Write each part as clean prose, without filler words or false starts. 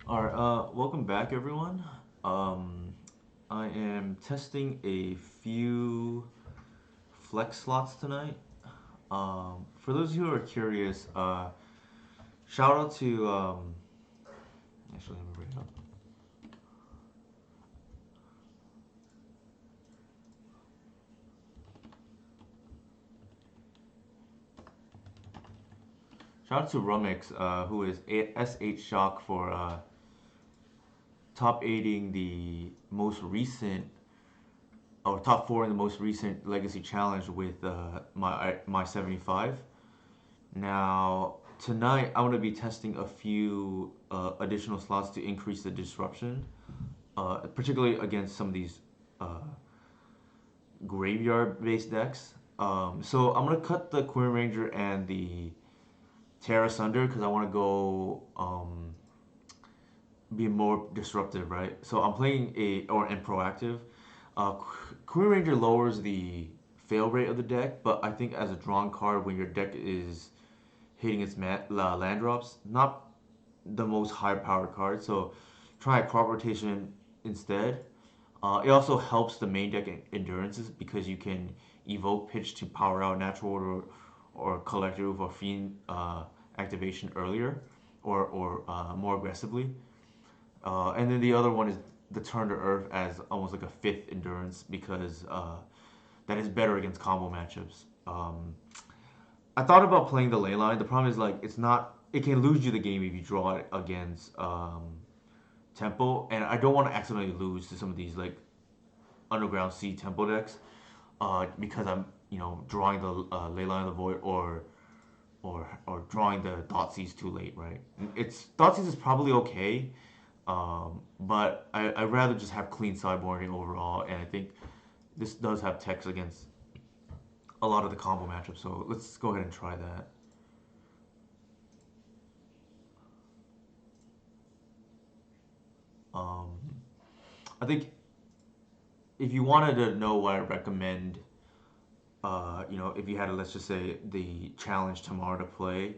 All right, welcome back, everyone. Um, I am testing a few flex slots tonight. For those who are curious, shout out to actually let me bring it up. Shout out to Rumix, who is SH Shock for top aiding the most recent or top four in the most recent Legacy Challenge with my 75. Now, tonight I'm going to be testing a few additional slots to increase the disruption, particularly against some of these uh, graveyard-based decks. So I'm going to cut the Queen Ranger and the Terra Sunder because I want to go be more disruptive, right? So I'm playing and proactive. Queen Ranger lowers the fail rate of the deck, but I think as a drawn card, when your deck is hitting its land drops, not the most high powered card. So try crop rotation instead. It also helps the main deck endurances because you can evoke pitch to power out natural order or collective or fiend activation earlier or more aggressively. And then the other one is the turn to earth as almost like a fifth endurance because that is better against combo matchups. I thought about playing the ley line. The problem is like it's not. It can lose you the game if you draw it against tempo, and I don't want to accidentally lose to some of these like underground sea tempo decks because I'm drawing the ley line of the void or drawing the Thoughtseize too late, right? It's Thoughtseize is probably okay, but I'd rather just have clean sideboarding overall, and I think this does have text against a lot of the combo matchups. So let's go ahead and try that. Um, I think if you wanted to know what I recommend, if you had, let's just say, the challenge tomorrow to play,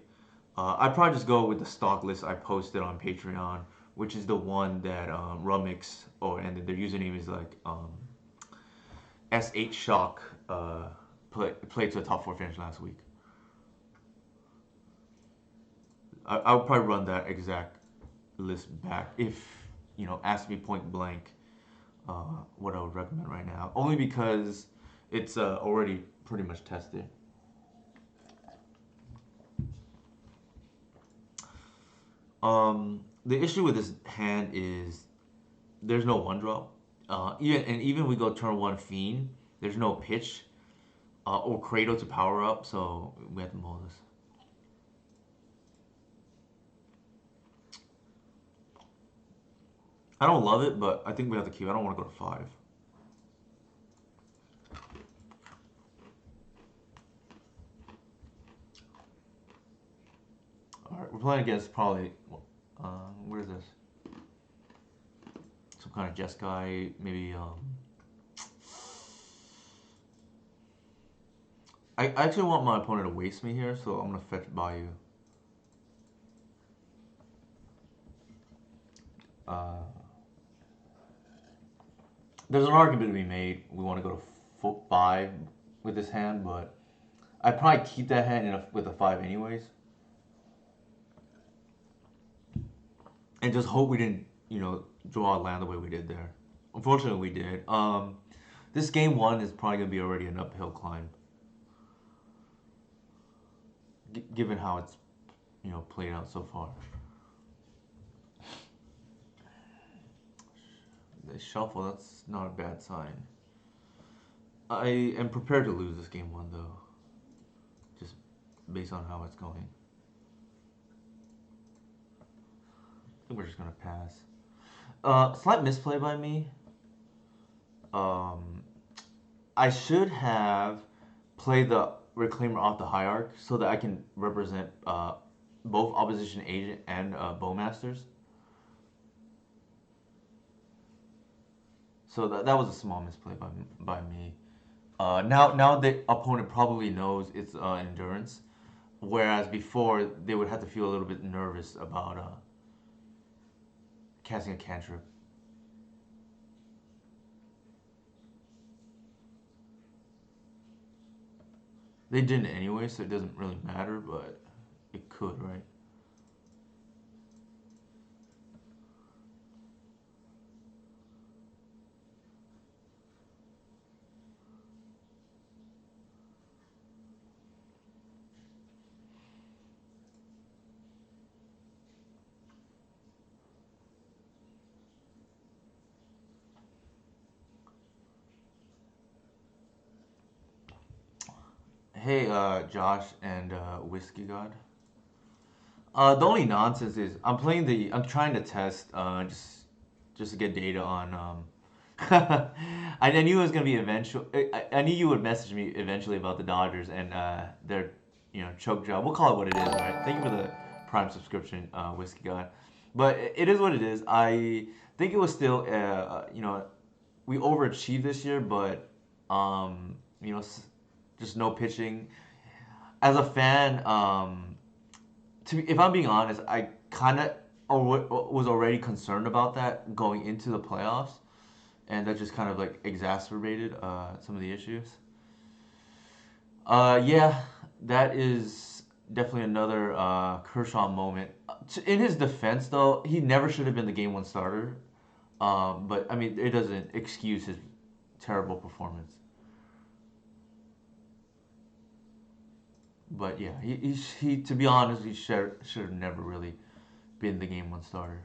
I'd probably just go with the stock list I posted on Patreon, which is the one that Rumix, and their username is like S8 Shock, played to a top four finish last week. I would probably run that exact list back if asked me point blank what I would recommend right now. Only because it's already pretty much tested. The issue with this hand is there's no one drop. Even we go turn one fiend, there's no pitch or Cradle to power up, so we have to mull this. I don't love it, but I think we have to keep. I don't want to go to five. All right, we're playing against probably. Where is this? Some kind of Jeskai, maybe. I actually want my opponent to waste me here, so I'm gonna fetch Bayou. Uh, there's an argument to be made. We want to go to five with this hand, but I'd probably keep that hand with a five anyways, and just hope we didn't, draw a land the way we did there. Unfortunately, we did. This game one is probably gonna be already an uphill climb, given how it's, played out so far. The shuffle, that's not a bad sign. I am prepared to lose this game one though, just based on how it's going. I think we're just gonna pass. Slight misplay by me. Um, I should have played the Reclaimer off the Hierarch so that I can represent both Opposition Agent and Bowmasters. So that was a small misplay by me. Now the opponent probably knows it's endurance, whereas before they would have to feel a little bit nervous about casting a cantrip. They didn't anyway, so it doesn't really matter, but it could, right? Hey, Josh and Whiskey God. The only nonsense is I'm trying to test just to get data on I knew it was gonna be eventual. I knew you would message me eventually about the Dodgers and their choke job. We'll call it what it is, right? Thank you for the Prime subscription, Whiskey God. But it is what it is. I think it was still we overachieved this year, but just no pitching. As a fan, if I'm being honest, I kind of was already concerned about that going into the playoffs, and that just kind of like exacerbated some of the issues. Yeah, that is definitely another Kershaw moment. In his defense, though, he never should have been the game one starter. But I mean, it doesn't excuse his terrible performance. But yeah, he to be honest, he should have never really been the game one starter.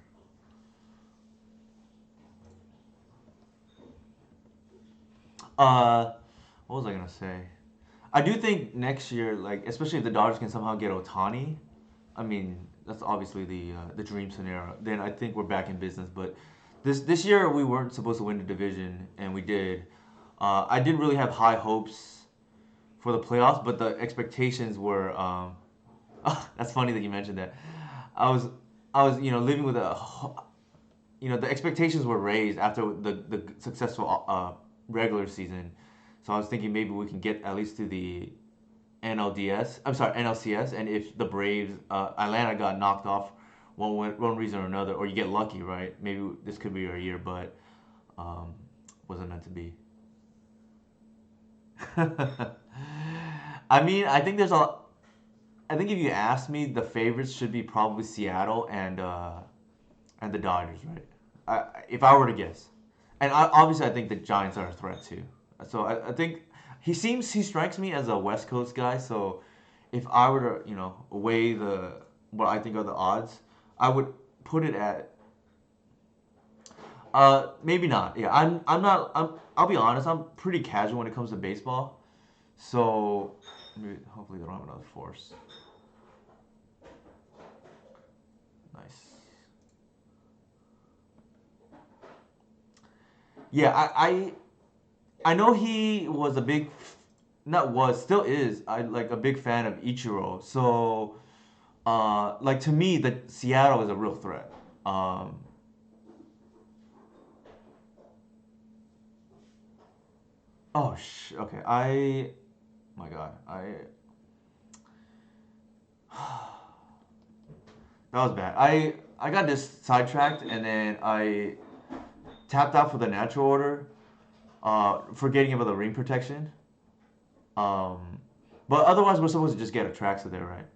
Uh, what was I gonna say? I do think next year, like especially if the Dodgers can somehow get Otani, I mean that's obviously the dream scenario. Then I think we're back in business. But this year we weren't supposed to win the division, and we did. I didn't really have high hopes for the playoffs, but the expectations were. That's funny that you mentioned that. I was living with the expectations were raised after the successful regular season. So I was thinking maybe we can get at least to the NLDS. I'm sorry, NLCS. And if the Braves, Atlanta got knocked off one reason or another, or you get lucky, right? Maybe this could be our year, but wasn't meant to be. I mean, I think there's a. I think if you ask me, the favorites should be probably Seattle and the Dodgers, right? If I were to guess, and obviously I think the Giants are a threat too. So I think he strikes me as a West Coast guy. So if I were to weigh the what I think are the odds, I would put it at maybe not. Yeah, I'm not. I'll be honest. I'm pretty casual when it comes to baseball. So hopefully they don't have another force. Nice. Yeah, I know he was a big, not was, still is, I like a big fan of Ichiro. So, like to me, the Seattle is a real threat. Um, okay. My God, that was bad. I got this sidetracked and then I tapped out for the natural order, forgetting about the ring protection. Um, but otherwise, we're supposed to just get a Traxa there, right?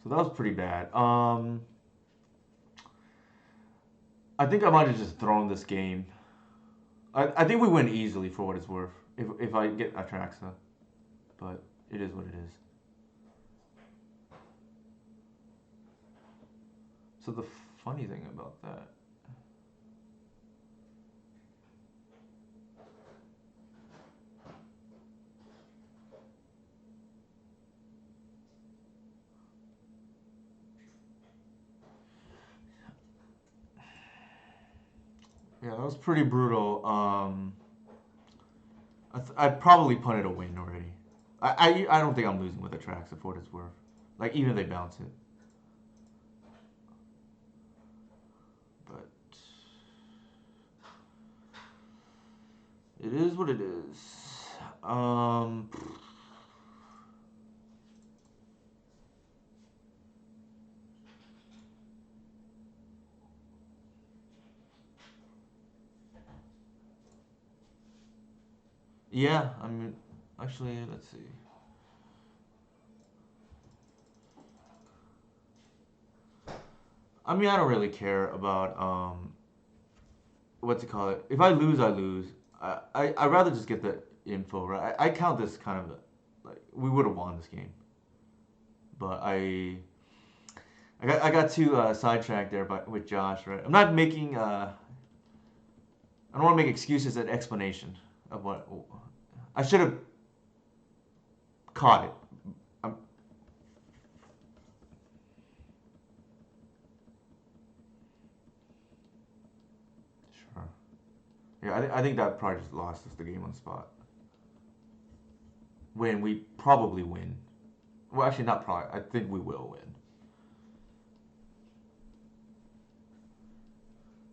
So that was pretty bad. I think I might have just thrown this game. I think we win easily for what it's worth if I get Atraxa, but it is what it is. So the funny thing about that, yeah, that was pretty brutal. I'd probably punted a win already. I don't think I'm losing with Atraxa for what it's worth. Like even if they bounce it, but It is what it is. Um, yeah, I mean, actually, let's see. I mean, I don't really care about what's it called? If I lose, I lose. I'd rather just get the info, right? I count this kind of like we would have won this game, but I got too sidetracked there by with Josh, right? I'm not making I don't want to make excuses and explanation of what I should have caught it. I'm sure. Yeah, I think that probably just lost us the game on the spot. When we probably win. Well, actually, not probably. I think we will win.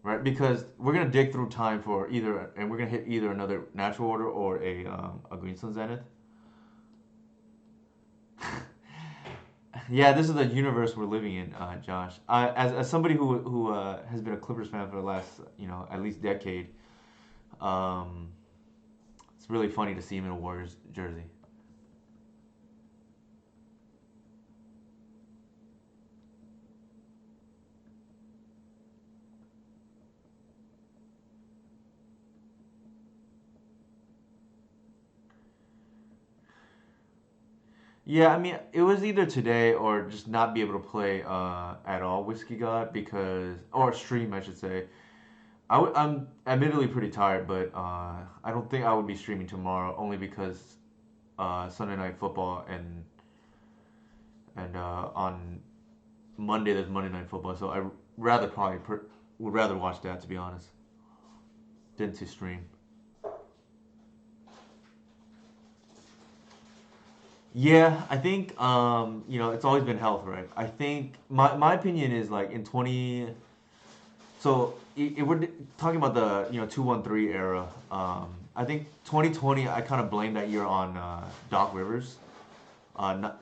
Right? Because we're gonna dig through time for either, and we're gonna hit either another natural order or a Green Sun Zenith. Yeah, this is the universe we're living in, Josh. As somebody who has been a Clippers fan for the last at least decade, um, it's really funny to see him in a Warriors jersey. Yeah, I mean, it was either today or just not be able to play at all, Whiskey God, because or stream, I should say. I'm admittedly pretty tired, but I don't think I would be streaming tomorrow, only because Sunday Night Football and on Monday there's Monday Night Football, so I rather probably would rather watch that to be honest than to stream. Yeah, I think it's always been health, right? I think my opinion is like in 20. So if we're talking about the 213 era, I think 2020 I kind of blame that year on Doc Rivers,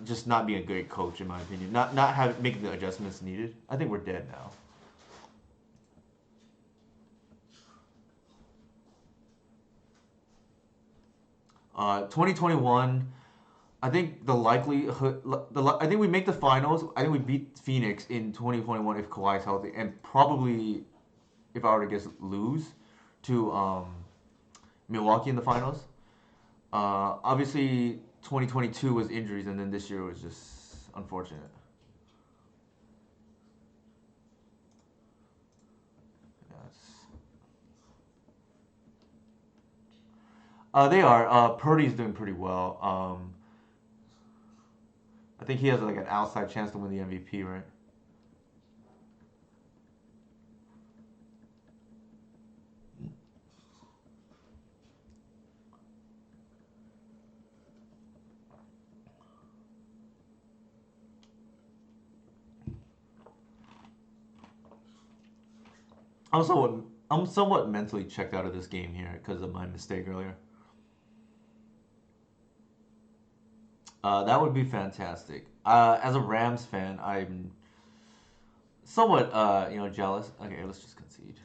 just not being a great coach in my opinion, not having making the adjustments needed. I think we're dead now. 2021, I think I think we make the finals. I think we beat Phoenix in 2021 if Kawhi's healthy, and probably if I were to guess lose to Milwaukee in the finals. Obviously, 2022 was injuries, and then this year was just unfortunate. Yeah, they are. Purdy's doing pretty well. I think he has like an outside chance to win the MVP, right? I'm somewhat, I'm somewhat mentally checked out of this game here because of my mistake earlier. That would be fantastic. As a Rams fan, I'm somewhat, jealous. Okay, let's just concede.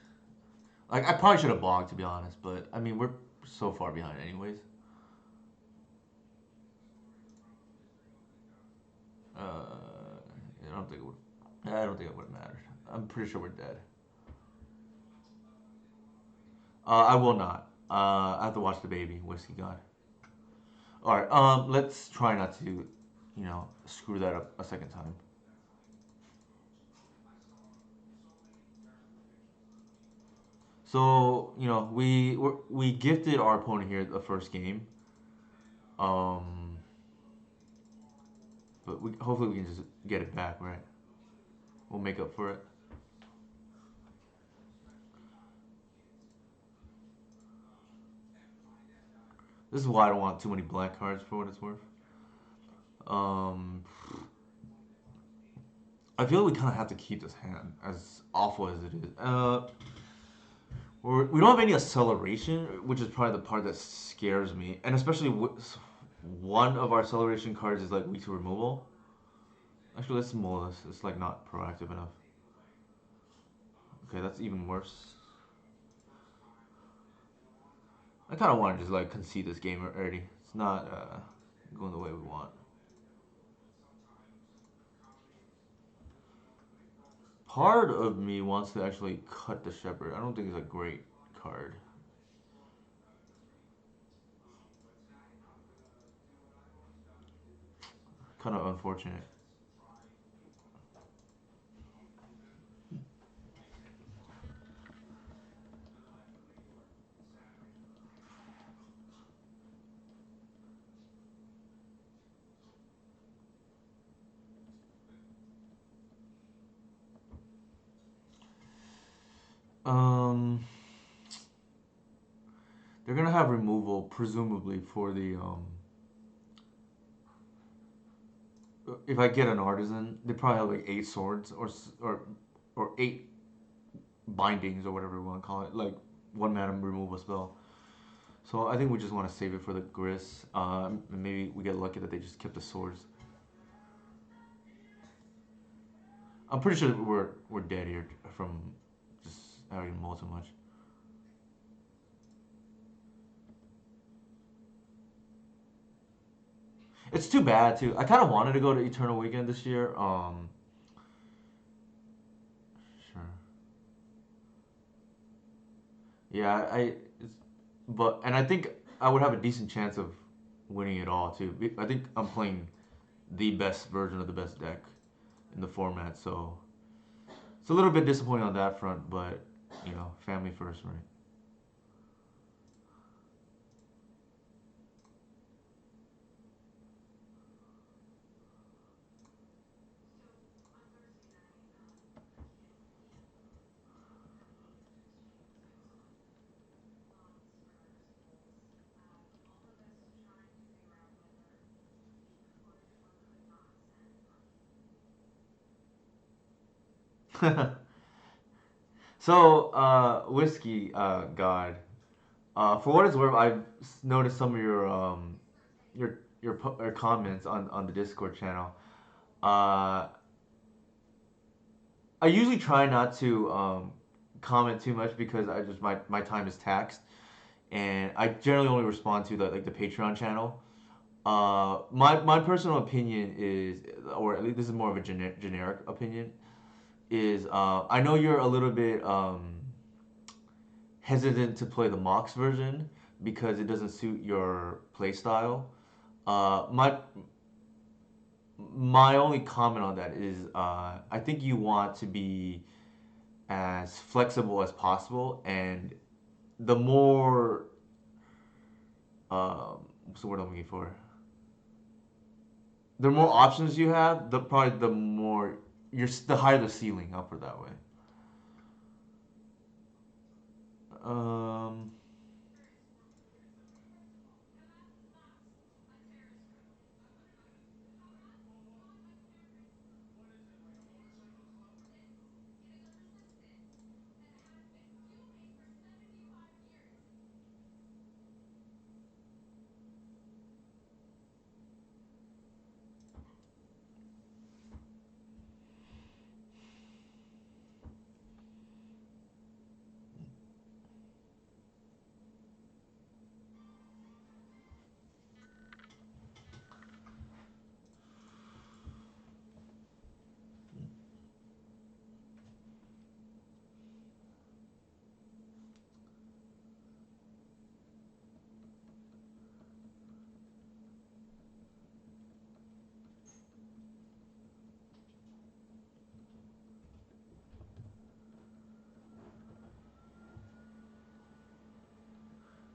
Like I probably should have blocked to be honest, but I mean we're so far behind anyways. I don't think it would. I don't think it would have mattered. I'm pretty sure we're dead. I will not. I have to watch the baby. Whiskey God. All right. Let's try not to, screw that up a second time. So we gifted our opponent here the first game. Um, but hopefully we can just get it back, right? We'll make up for it. This is why I don't want too many black cards for what it's worth. Um, I feel we kind of have to keep this hand as awful as it is. We don't have any acceleration, which is probably the part that scares me. And especially one of our acceleration cards is like weak to removal. Actually, let's mull this. It's like not proactive enough. Okay, that's even worse. I kind of want to just like concede this game already. It's not going the way we want. Part of me wants to actually cut the shepherd. I don't think it's a great card. Kind of unfortunate. Um, they're gonna have removal presumably for the If I get an artisan, they probably have like 8 swords or 8 bindings or whatever we want to call it, like 1 mana removal spell. So I think we just want to save it for the Gris. Maybe we get lucky that they just kept the swords. I'm pretty sure we're dead here from just having mull too much. It's too bad too. I kind of wanted to go to Eternal Weekend this year. Sure. Yeah, but and I think I would have a decent chance of winning it all too. I think I'm playing the best version of the best deck in the format, so it's a little bit disappointing on that front. But family first, right? So, whiskey, God. For what it's worth, I've noticed some of your comments on the Discord channel. Uh, I usually try not to comment too much because I just my time is taxed, and I generally only respond to the Patreon channel. My personal opinion is, or at least this is more of a generic opinion, is I know you're a little bit hesitant to play the Mox version because it doesn't suit your playstyle. My only comment on that is I think you want to be as flexible as possible, and the more what's the word I'm looking for? The more options you have, the probably the more the higher the ceiling. I'll put it that way. Um,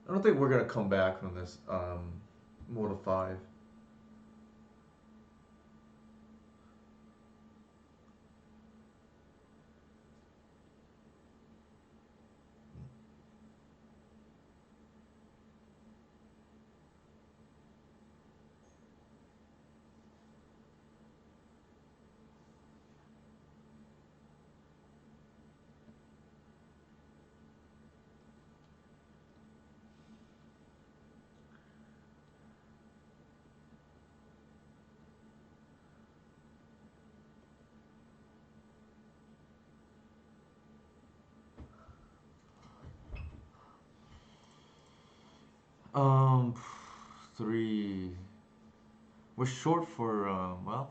I don't think we're gonna come back from this Mortal 5. Um, 3. We're short for well.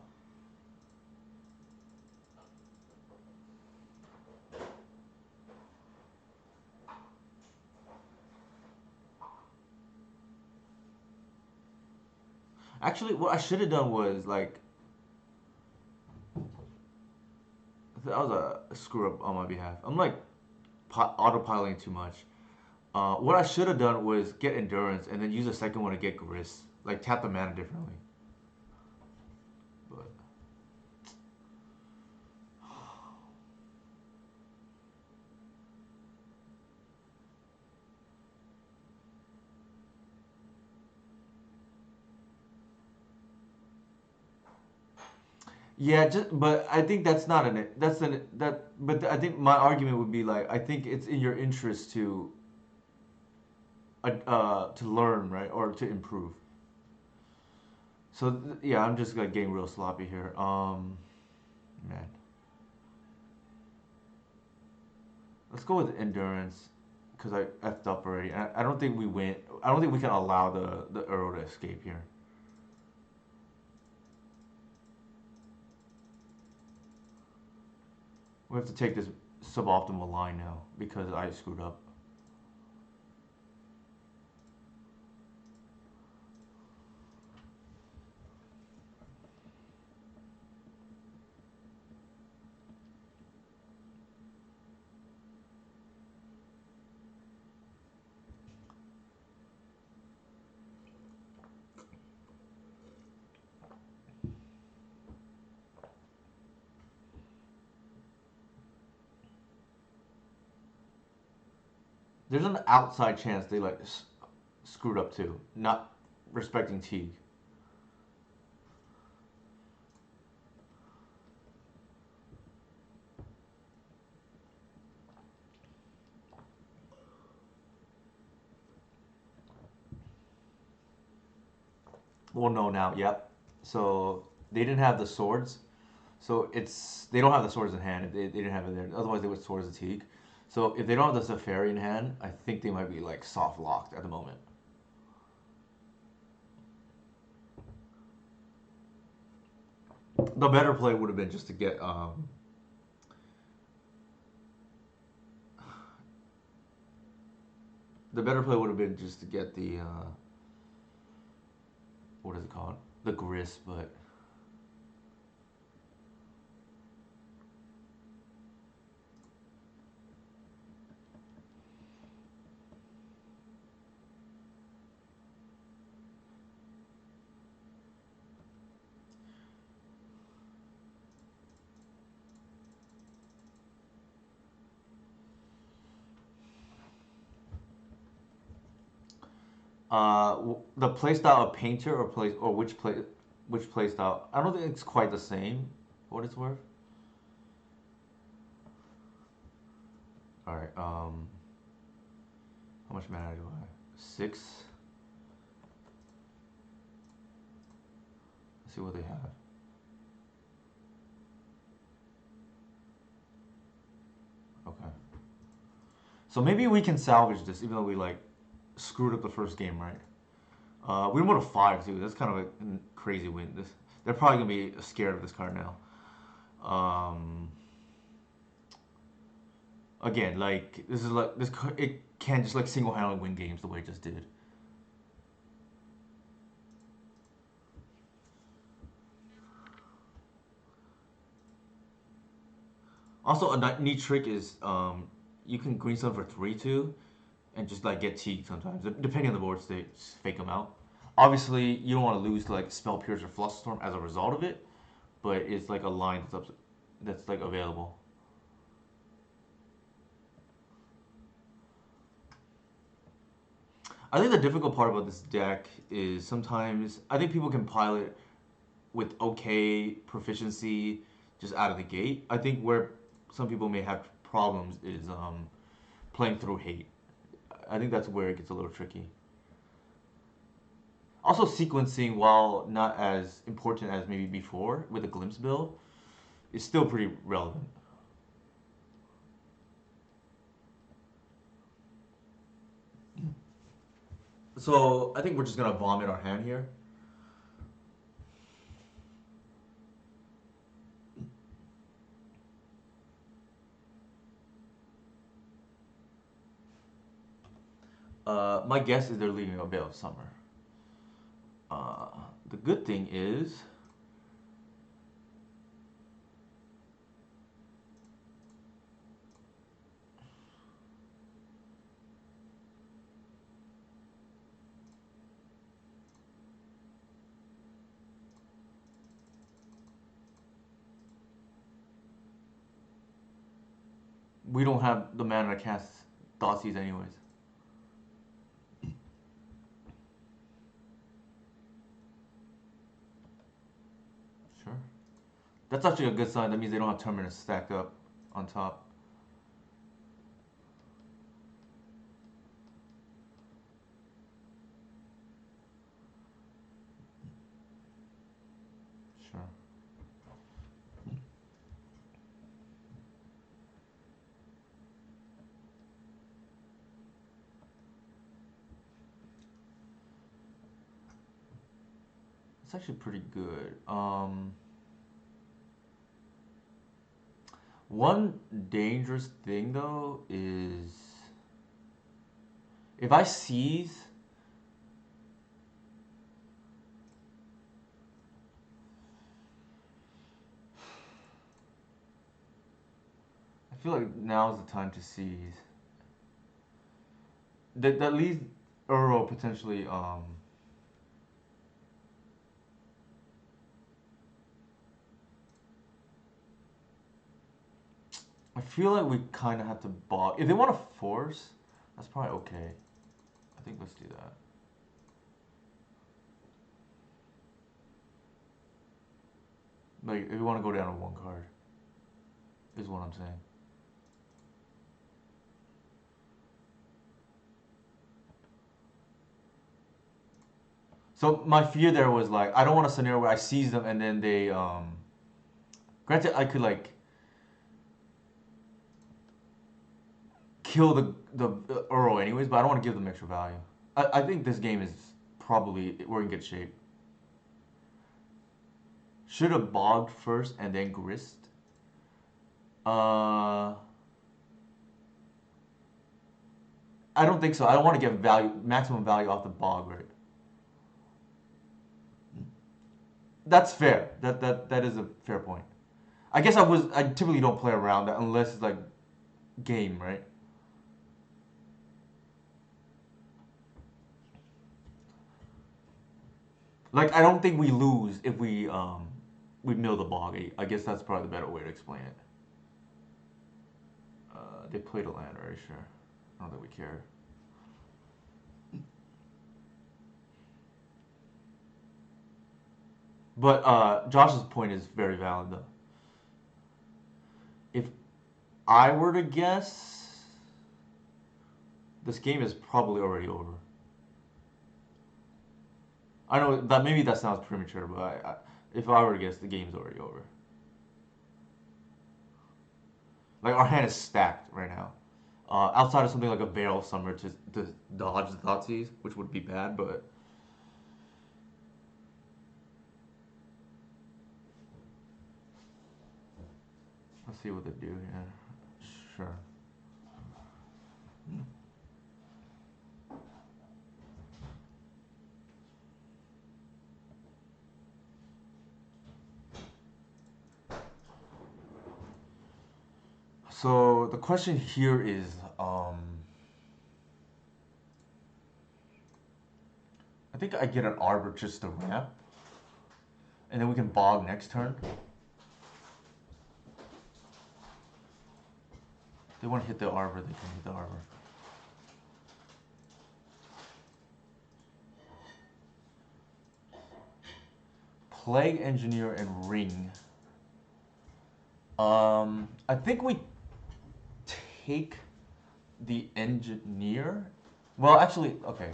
Actually, what I should have done was like that was a screw up on my behalf. I'm like autopiloting too much. What I should have done was get endurance and then use the second one to get grist. Like tap the mana differently. But yeah, just but I think that's not an that's an that. But I think my argument would be like I think it's in your interest to learn, right, or to improve. So yeah, I'm just like getting real sloppy here. Man, let's go with endurance because I effed up already. I don't think we win. I don't think we can allow the Earl to escape here. We have to take this suboptimal line now because I screwed up. There's an outside chance they like screwed up too, not respecting Teague. Well, no, now, yep. So they didn't have the swords. So it's they don't have the swords in hand. They didn't have it there. Otherwise, they would swords of Teague. So if they don't have the Safari in hand, I think they might be like soft locked at the moment. The better play would have been just to get the better play would have been just to get the what is it called? The grist, but the playstyle of painter or play or which playstyle? I don't think it's quite the same. For what it's worth. All right. How much mana do I have? 6. Let's see what they have. Okay. So maybe we can salvage this, even though we like screwed up the first game, right? We won a 5 too. That's kind of a crazy win. They're probably gonna be scared of this card now. Um, Again, like this is like this. It can't just like single-handedly win games the way it just did. Also, a neat trick is you can green sun for 3/2 and just like get Teague sometimes, depending on the board state. Just fake them out. Obviously, you don't want to lose to like Spell Pierce or Flusterstorm as a result of it, but it's like a line that's like available. I think the difficult part about this deck is sometimes I think people can pilot with okay proficiency just out of the gate. I think where some people may have problems is playing through hate. I think that's where it gets a little tricky. Also, sequencing, while not as important as maybe before with a glimpse build, is still pretty relevant. So I think we're just gonna vomit our hand here. My guess is they're leaving a Veil of Summer. Uh, the good thing is we don't have the mana to cast Thoughtseize anyways. Sure. That's actually a good sign. That means they don't have Terminus stacked up on top. Sure. It's actually pretty good. One dangerous thing though is if I seize, I feel like now is the time to seize. That leaves Uro potentially. I feel like we kind of have to bog. If they want to force, that's probably okay. I think let's do that. Like, if you want to go down to one card, is what I'm saying. So my fear there was like, I don't want a scenario where I seize them and then they, granted I could like kill the Uro anyways, but I don't want to give them extra value. I think this game is probably, we're in good shape. Should have bogged first and then grist. I don't think so. I don't want to get value, maximum value off the bog, right? That's fair. That is a fair point. I guess I typically don't play around that unless it's like game, right? Like I don't think we lose if we mill the bog. I guess that's probably the better way to explain it. They played a land, right? Sure. I don't think we care. But Josh's point is very valid though. If I were to guess, this game is probably already over. I know that maybe that sounds premature, but if I were to guess, the game's already over. Like our hand is stacked right now. Outside of something like a Veil of Summer to dodge the Thoughtseize, which would be bad, but let's see what they do here. Sure. So the question here is, I think I get an Arbor just to ramp, and then we can bog next turn. If they want to hit the Arbor, they can hit the Arbor. Plague Engineer and Ring. I think we take the Engineer. Well, actually, okay.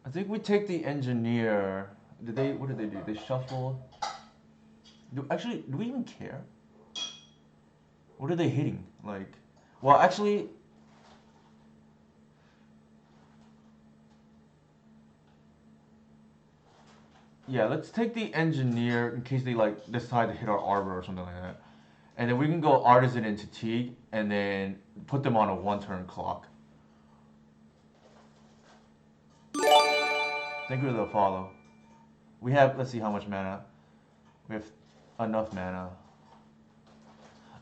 I think we take the Engineer. What did they do? They shuffled. Do we even care? What are they hitting? Like, well, actually, Yeah, let's take the engineer in case they like decide to hit our arbor or something like that. And then we can go artisan into Teague and then put them on a 1 turn clock. Thank you for the follow. We have, let's see how much mana. We have enough mana.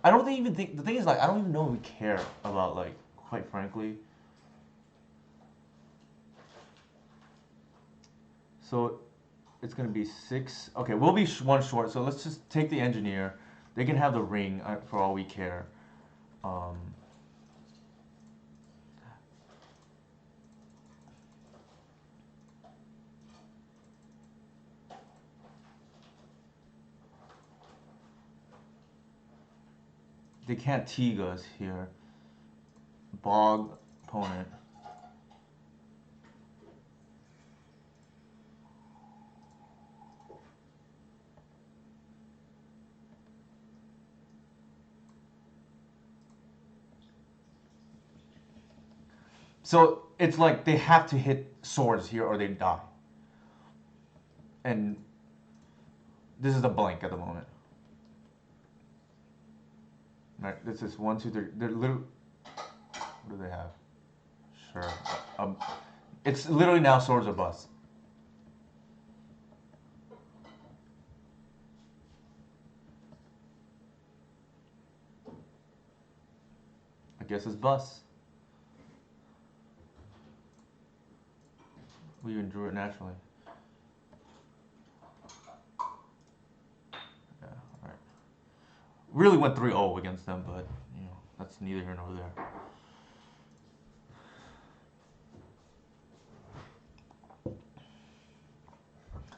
I don't even think, the thing is like, I don't even know if we care about like, quite frankly. So it's gonna be 6. Okay, we'll be one short, so let's just take the engineer. They can have the ring for all we care. Um, they can't Teague us here. Bog opponent. So it's like they have to hit swords here or they die. And this is a blank at the moment. Right, this is 1, 2, 3. They're little. What do they have? Sure. Um, it's literally now swords or bust. I guess it's bust. We even drew it naturally. Yeah, alright. Really went 3-0 against them, but you know, that's neither here nor there.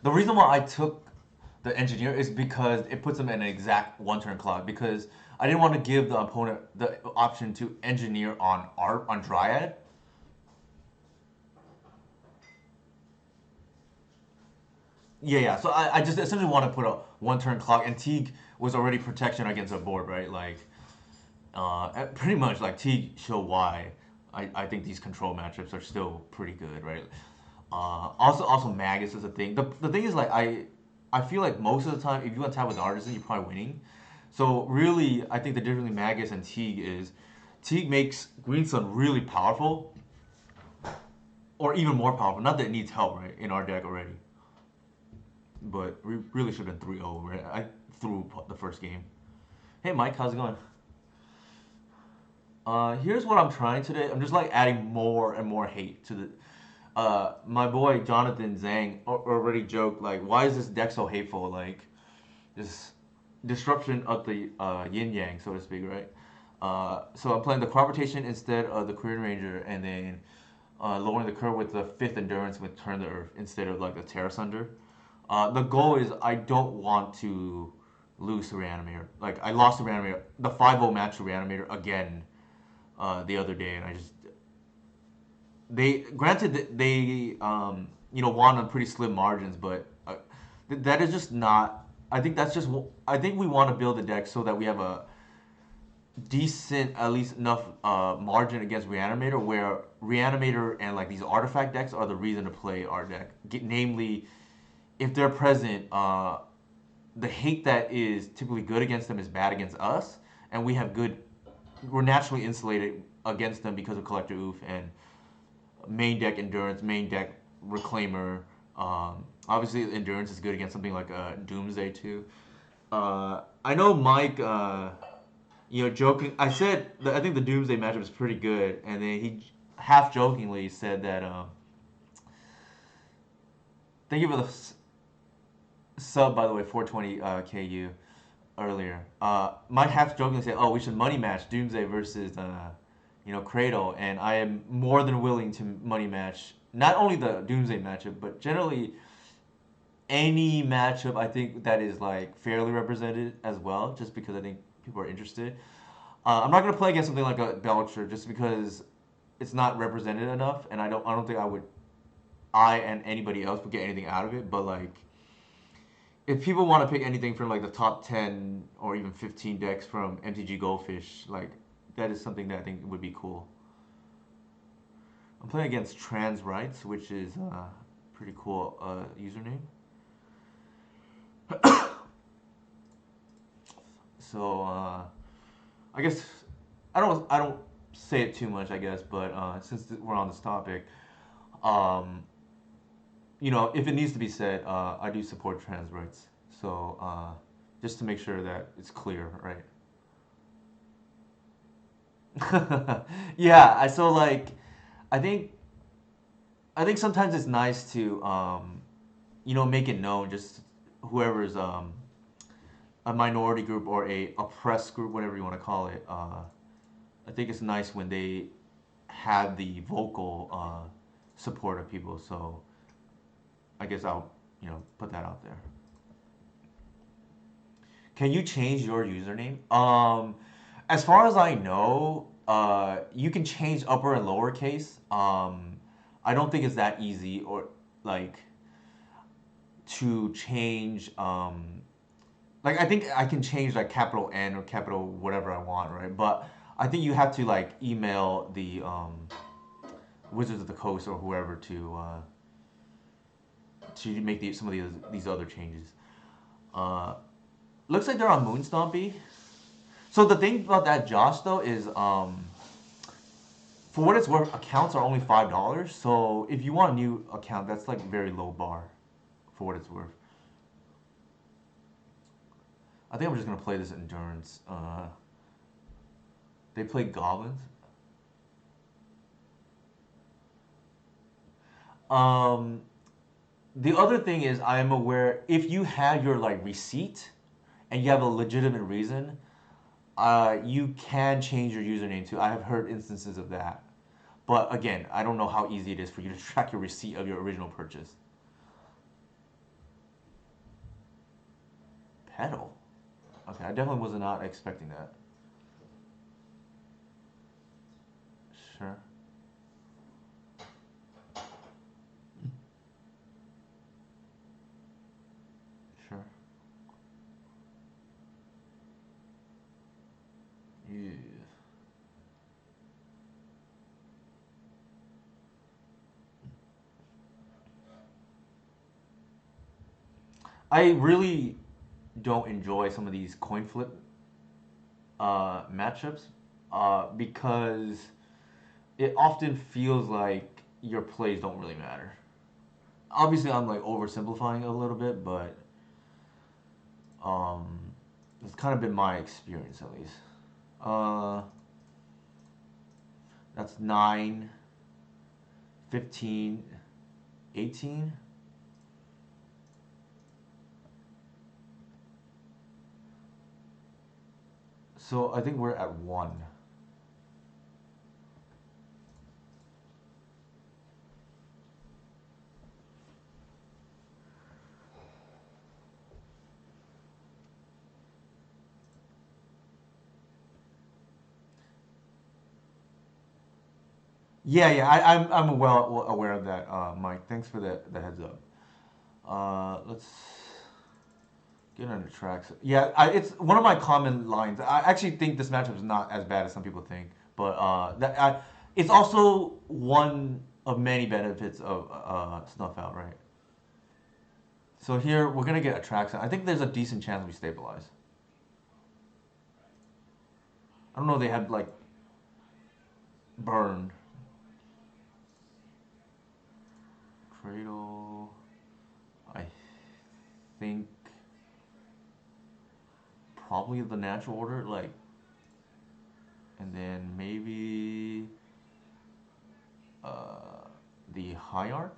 The reason why I took the engineer is because it puts them in an exact 1 turn clock. Because I didn't want to give the opponent the option to engineer on art on Dryad. Yeah, yeah. So I just essentially want to put a 1 turn clock, and Teague was already protection against a board, right? Like, pretty much like Teague show why I think these control matchups are still pretty good, right? Also Magus is a thing. The thing is like I feel like most of the time if you attack with Artisan, you're probably winning. So really, I think the difference between Magus and Teague is Teague makes Green Sun really powerful, or even more powerful. Not that it needs help, right? In our deck already. But we really should have been 3-0. Right? I threw the first game. Hey Mike, how's it going? Here's what I'm trying today. I'm just like adding more and more hate to the. My boy Jonathan Zhang already joked like, why is this deck so hateful? Like, this disruption of the yin yang, so to speak, right? So I'm playing the crop rotation instead of the Korean Ranger, and then lowering the curve with the 5th endurance with Turn the Earth instead of like the Terra Sunder. The goal is I don't want to lose to Reanimator. Like I lost to Reanimator, the 5-0 match to Reanimator again the other day, and I just they granted that they won on pretty slim margins, but that is just not. I think that's just. I think we want to build a deck so that we have a decent, at least enough margin against Reanimator, where Reanimator and like these artifact decks are the reason to play our deck. Namely, if they're present, the hate that is typically good against them is bad against us, and we have good. We're naturally insulated against them because of Collector Oof and main deck endurance, main deck reclaimer. Obviously, endurance is good against something like Doomsday too. I know Mike. Joking. I said that I think the Doomsday matchup is pretty good, and then he half jokingly said that. Thank you for the sub, by the way, 420 KU earlier. Mike half jokingly said, "Oh, we should money match Doomsday versus Cradle," and I am more than willing to money match not only the Doomsday matchup, but generally any matchup I think that is like fairly represented as well, just because I think people are interested. I'm not gonna play against something like a Belcher just because it's not represented enough, and I don't think I and anybody else would get anything out of it. But like, if people want to pick anything from like the top 10 or even 15 decks from MTG Goldfish, like that is something that I think would be cool. I'm playing against Trans Rights, which is pretty cool username. So I guess I don't say it too much, I guess, but since we're on this topic, um, if it needs to be said, I do support trans rights. So just to make sure that it's clear, right? Yeah, so like I think I think sometimes it's nice to make it known, just whoever's a minority group or a oppressed group, whatever you want to call it. I think it's nice when they have the vocal support of people. So I guess I'll put that out there. Can you change your username? As far as I know, you can change upper and lowercase. I don't think it's that easy or like to change. Like I think I can change like capital N or capital whatever I want, right? But I think you have to like email the Wizards of the Coast or whoever to make some of these other changes. Uh, Looks like they're on Moonstompy. So the thing about that, Josh, though, is for what it's worth, accounts are only $5. So if you want a new account, that's like very low bar for what it's worth. I think I'm just gonna play this endurance. They play goblins. Um, the other thing is, I am aware if you have your like receipt and you have a legitimate reason, you can change your username too. I have heard instances of that. But again, I don't know how easy it is for you to track your receipt of your original purchase. Pedal? Okay, I definitely was not expecting that. Sure. Sure. Yeah. I really don't enjoy some of these coin flip matchups because it often feels like your plays don't really matter. Obviously, I'm like oversimplifying a little bit, but um, it's kind of been my experience at least. Uh, that's 9, 15, 18. So I think we're at 1. Yeah, yeah, I'm well aware of that, Mike. Thanks for the heads up. Let's get on the tracks. Yeah, it's one of my common lines. I actually think this matchup is not as bad as some people think, but it's also one of many benefits of Snuff Out, right? So here we're gonna get a track. I think there's a decent chance we stabilize. I don't know. They had like burn, Cradle. I think probably the natural order, like, and then maybe uh, the Hierarch.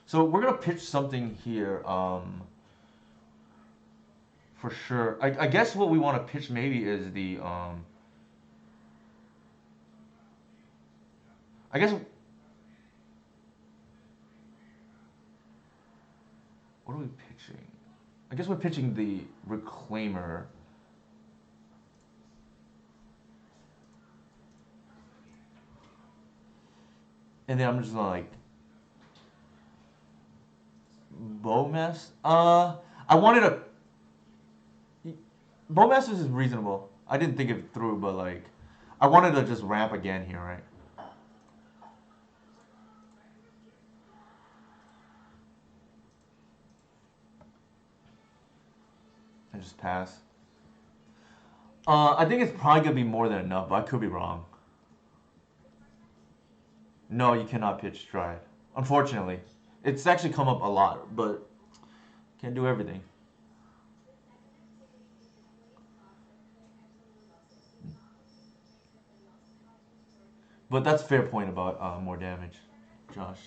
So we're gonna pitch something here, for sure. I guess what we want to pitch maybe is the I guess what are we pitching? I guess we're pitching the Reclaimer. And then I'm just gonna like Bowmaster. I wanted a Bowmasters is reasonable. I didn't think it through, but like I wanted to just ramp again here, right? and just pass. I think it's probably gonna be more than enough, but I could be wrong. No, you cannot pitch stride. Unfortunately, it's actually come up a lot, but can't do everything. But that's a fair point about more damage, Josh.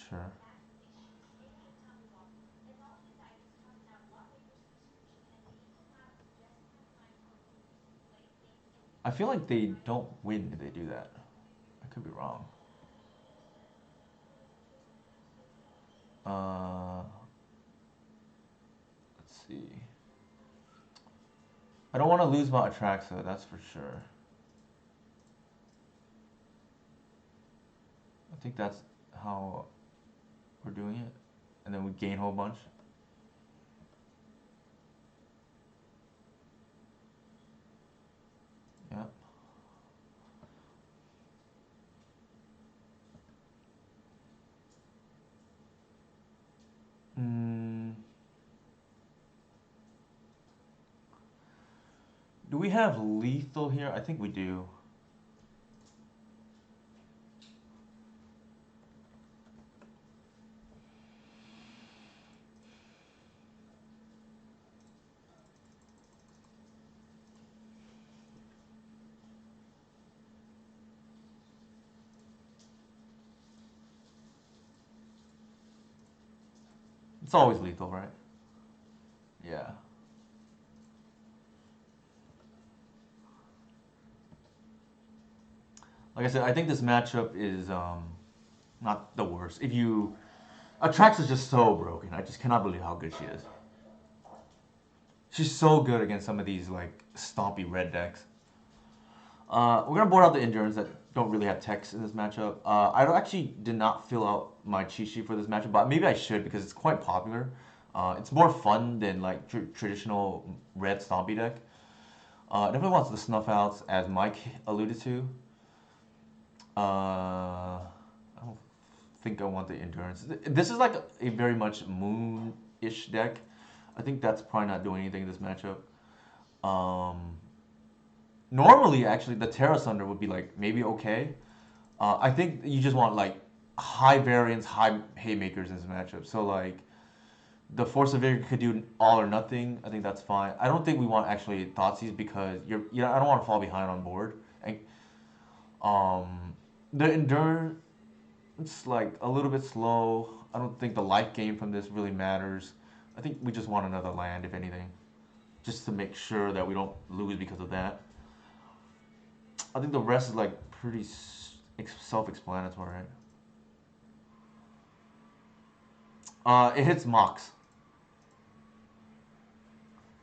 Sure. I feel like they don't win if they do that. I could be wrong. Uh, let's see. I don't want to lose my Atraxa, that's for sure. I think that's how we're doing it. And then we gain a whole bunch. Yeah. Mm, do we have lethal here? I think we do. It's always lethal, right? Yeah. Like I said, I think this matchup is not the worst. If you Atrax is just so broken. I just cannot believe how good she is. She's so good against some of these like stompy red decks. We're gonna board out the endurance that don't really have text in this matchup. Actually did not fill out my cheat sheet for this matchup, but maybe I should because it's quite popular. It's more fun than like traditional red stompy deck. Definitely wants the snuff outs, as Mike alluded to. I don't think I want the endurance. This is like a very much moon-ish deck. I think that's probably not doing anything in this matchup. Um, Normally, actually, the Terra Sunder would be like maybe okay. I think you just want like high variance, high haymakers in this matchup. So like the Force of Vigor could do all or nothing. I think that's fine. I don't think we want actually Thoughtseize because I don't want to fall behind on board. And the Endurance, it's like a little bit slow. I don't think the life gain from this really matters. I think we just want another land, if anything, just to make sure that we don't lose because of that. I think the rest is like pretty self-explanatory. It hits Mox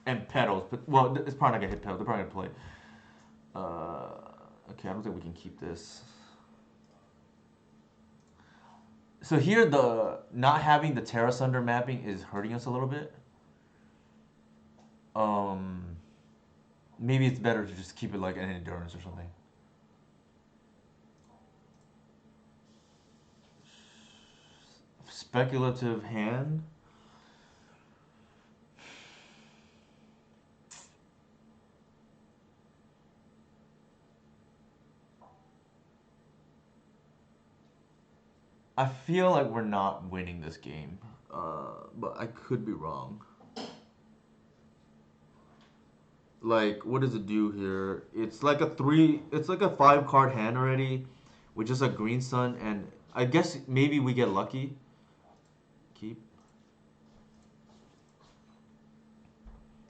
and Petals, but well, it's probably not gonna hit Petals. They're probably gonna play. Okay, I don't think we can keep this. So here, the not having the Terra Sunder mapping is hurting us a little bit. Um, Maybe it's better to just keep it like an endurance or something. Speculative hand. I feel like we're not winning this game, but I could be wrong. Like, what does it do here? It's like a three. It's like a 5 card hand already, with just a green sun, and I guess maybe we get lucky. Keep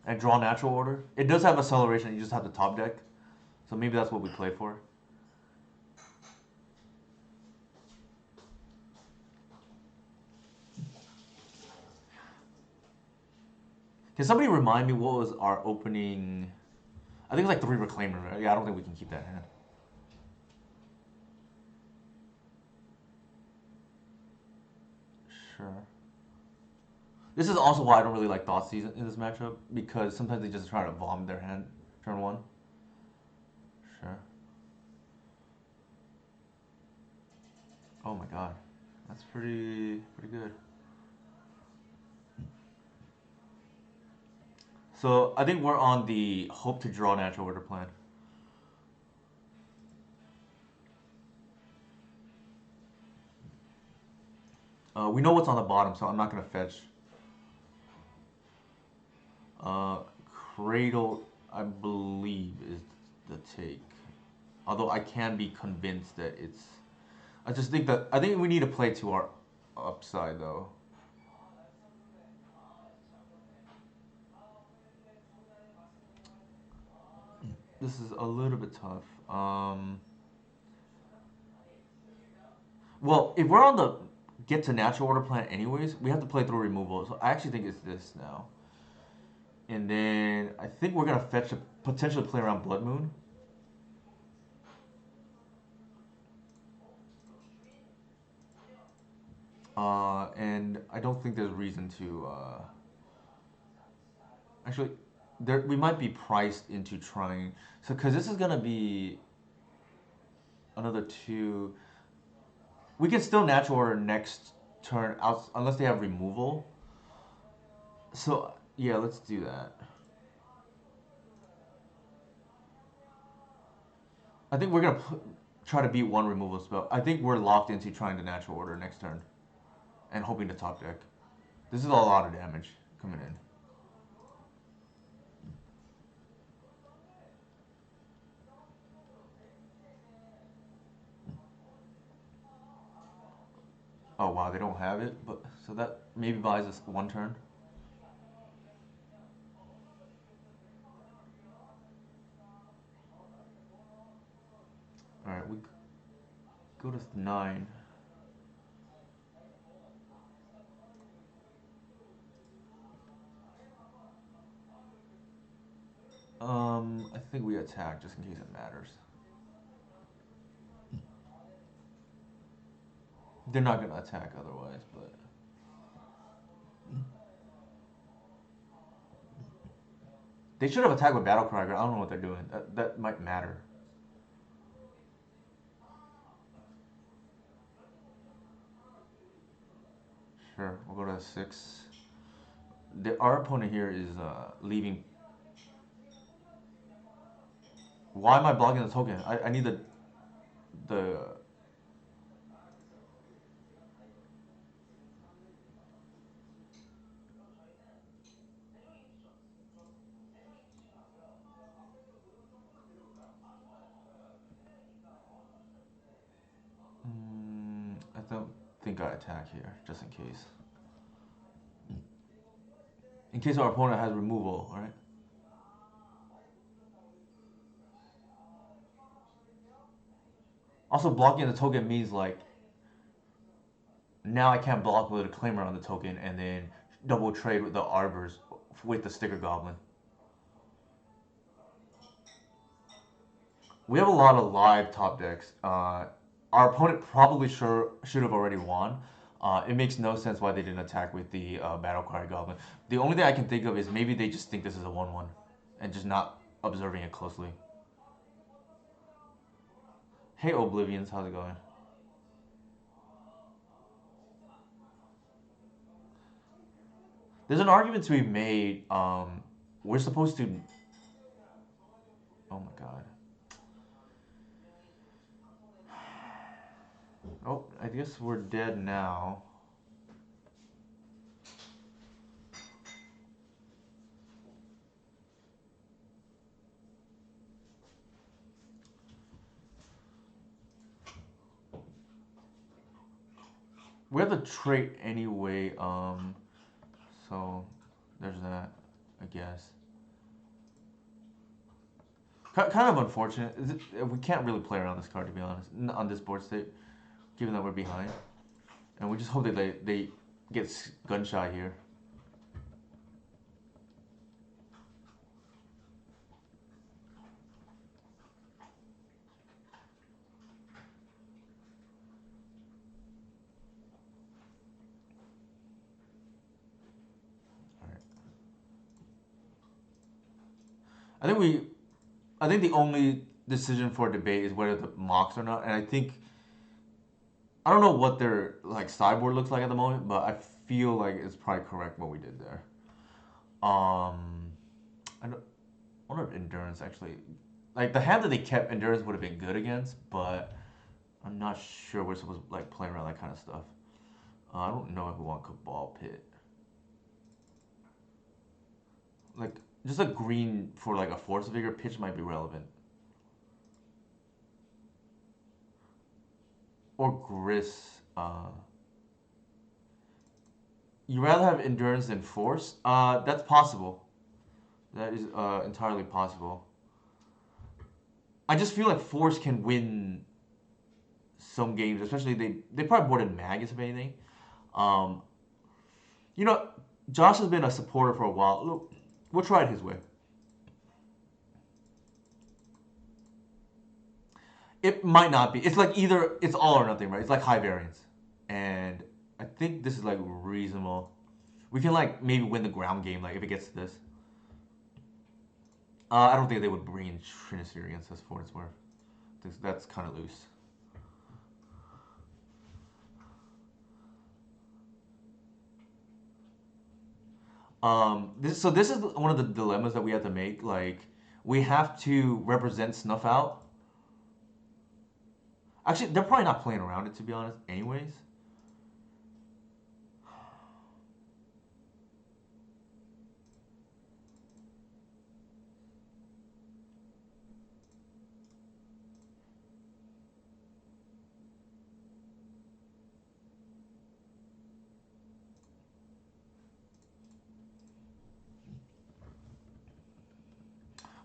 and draw natural order. It does have acceleration. You just have the top deck, so maybe that's what we play for. Can somebody remind me what was our opening? I think it's like 3 Reclaimer, right? Yeah, I don't think we can keep that hand. Sure. This is also why I don't really like Thoughtseize in this matchup, because sometimes they just try to vomit their hand turn 1. Sure. Oh my god. That's pretty good. So I think we're on the hope to draw natural order plan. We know what's on the bottom, so I'm not gonna fetch. Uh, Cradle, I believe, is the take. Although I can be convinced that it's. I think we need to play to our upside though. This is a little bit tough. Well, if we're on the get to natural order plan anyways, we have to play through removal. So I actually think it's this now. And then I think we're gonna fetch a potentially play around Blood Moon. And I don't think there's reason to actually there we might be priced into trying so because this is gonna be another two. We can still natural order next turn out unless they have removal. So yeah, let's do that. I think we're gonna try to beat one removal spell. I think we're locked into trying to natural order next turn and hoping to top deck. This is a lot of damage coming in. Oh wow, they don't have it, but so that maybe buys us one turn. All right, we go to 9. I think we attack just in case it matters. They're not gonna attack otherwise, but they should have attacked with Battle Cry. I don't know what they're doing. That might matter. Sure, we'll go to 6. Our opponent here is leaving. Why am I blocking the token? I need the. I don't think I attack here, just in case. In case our opponent has removal, right? Also, blocking the token means like now I can't block with a claimer on the token and then double trade with the arbors with the sticker goblin. We have a lot of live top decks. Our opponent probably should have already won. It makes no sense why they didn't attack with the Battle Cry Goblin. The only thing I can think of is maybe they just think this is a 1-1 and just not observing it closely. Hey, Oblivions, how's it going? There's an argument to be made. We're supposed to. Oh my god. Oh, I guess we're dead now. We have the trait anyway. So there's that, I guess. Kind of unfortunate. We can't really play around this card, to be honest, on this board state, given that we're behind. And we just hope that they get gun shy here. All right. I think we, I think the only decision for debate is whether the mocks or not, and I think I don't know what their like sideboard looks like at the moment, but I feel like it's probably correct what we did there. I don't, I wonder if endurance actually, like the hand that they kept, endurance would have been good against, but I'm not sure we're supposed to like play around that kind of stuff. I don't know if we want Cabal Pit. Like just a green for like a force vigor pitch might be relevant. Or Gris. You rather have endurance than force? That's possible. That is entirely possible. I just feel like force can win some games, especially they probably boarded Magus if anything. Um, you know, Josh has been a supporter for a while. Look, we'll try it his way. It might not be. It's like either it's all or nothing, right? It's like high variance, and I think this is like reasonable. We can like maybe win the ground game, like if it gets to this. I don't think they would bring in Trinity against us for what it's worth. That's kind of loose. This is one of the dilemmas that we have to make. Like we have to represent Snuff Out. Actually, they're probably not playing around it to be honest. Anyways,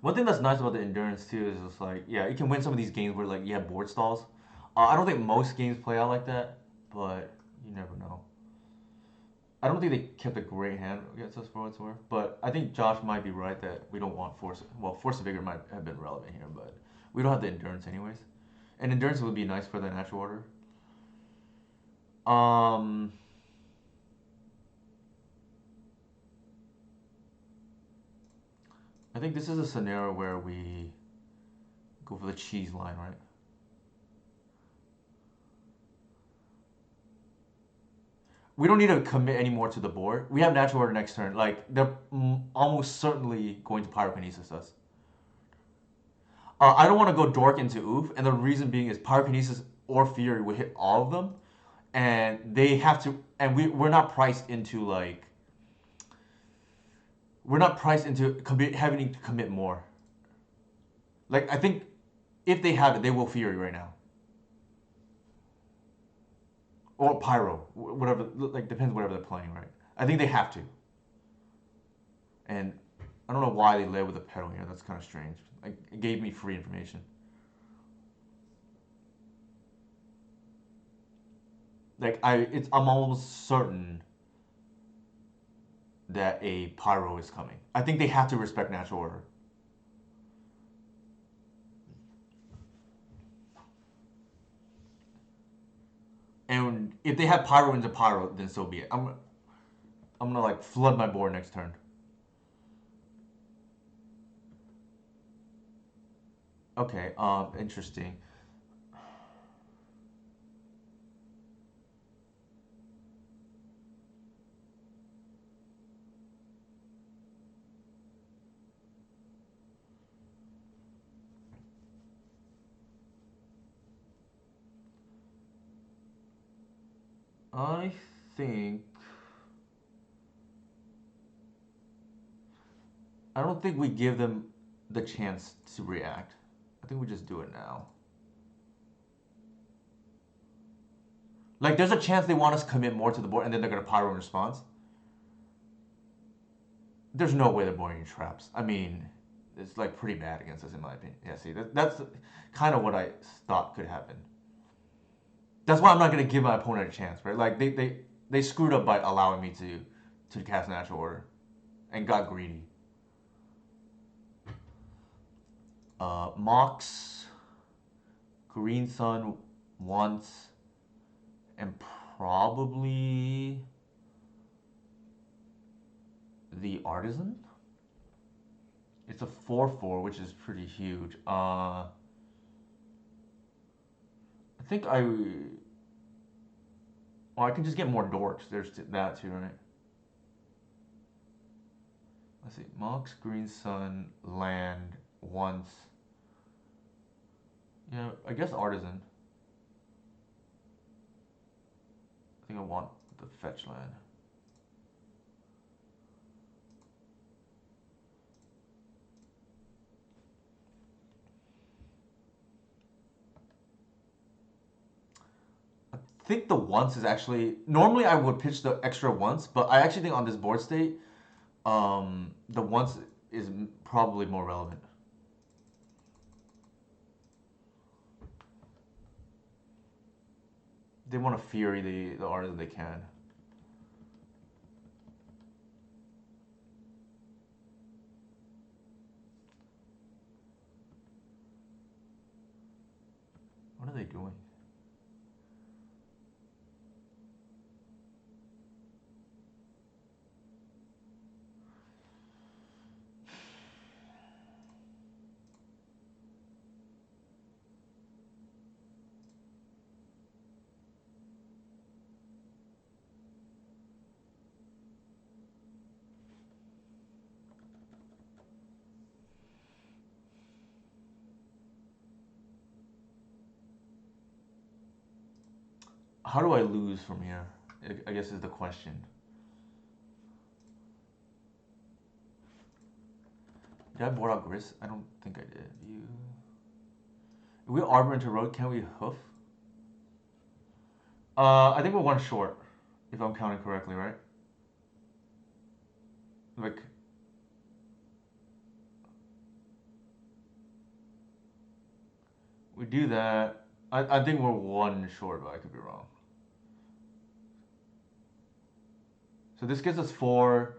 one thing that's nice about the endurance too is just like yeah, you can win some of these games where like you have board stalls. I don't think most games play out like that, but you never know. I don't think they kept a great hand against us for what it's worth, but I think Josh might be right that we don't want force. Well, force of vigor might have been relevant here, but we don't have the endurance anyways, and endurance would be nice for the natural order. Um, I think this is a scenario where we go for the cheese line, right? We don't need to commit any more to the board. We have natural order next turn. Like they're almost certainly going to pyrokinesis us. I don't want to go dork into oof, and the reason being is pyrokinesis or fury would hit all of them, and they have to. And we're not priced into like we're not priced into having to commit more. Like I think if they have it, they will fury right now or pyro, whatever. Like depends whatever they're playing, right? I think they have to, and I don't know why they led with a pedal here. That's kind of strange. Like it gave me free information. I'm almost certain that a pyro is coming. I think they have to respect natural order. And if they have pyro into pyro, then so be it. I'm gonna like flood my board next turn. Okay, interesting. I think I don't think we give them the chance to react. I think we just do it now. Like there's a chance they want us to commit more to the board and then they're gonna pyro in response. There's no way they're boarding traps. I mean, it's like pretty bad against us in my opinion. Yeah, see, that's kind of what I thought could happen. That's why I'm not gonna give my opponent a chance, right? Like they screwed up by allowing me to cast natural order and got greedy. Mox, Green Sun once, and probably the Artisan. It's a 4/4, which is pretty huge. I think I Or I can just get more dorks. There's that too, right? Let's see. Mox, Green Sun, land, once. Yeah, I guess Artisan. I think I want the fetch land. I think the once is actually normally I would pitch the extra once, but I actually think on this board state, the once is probably more relevant. They want to fury the artist they can. What are they doing? How do I lose from here? I guess is the question. Did I board out Gris? I don't think I did. You. If we arbor into road, can we hoof? I think we're one short, if I'm counting correctly, right? Like, we do that. I think we're one short, but I could be wrong. So this gives us 4.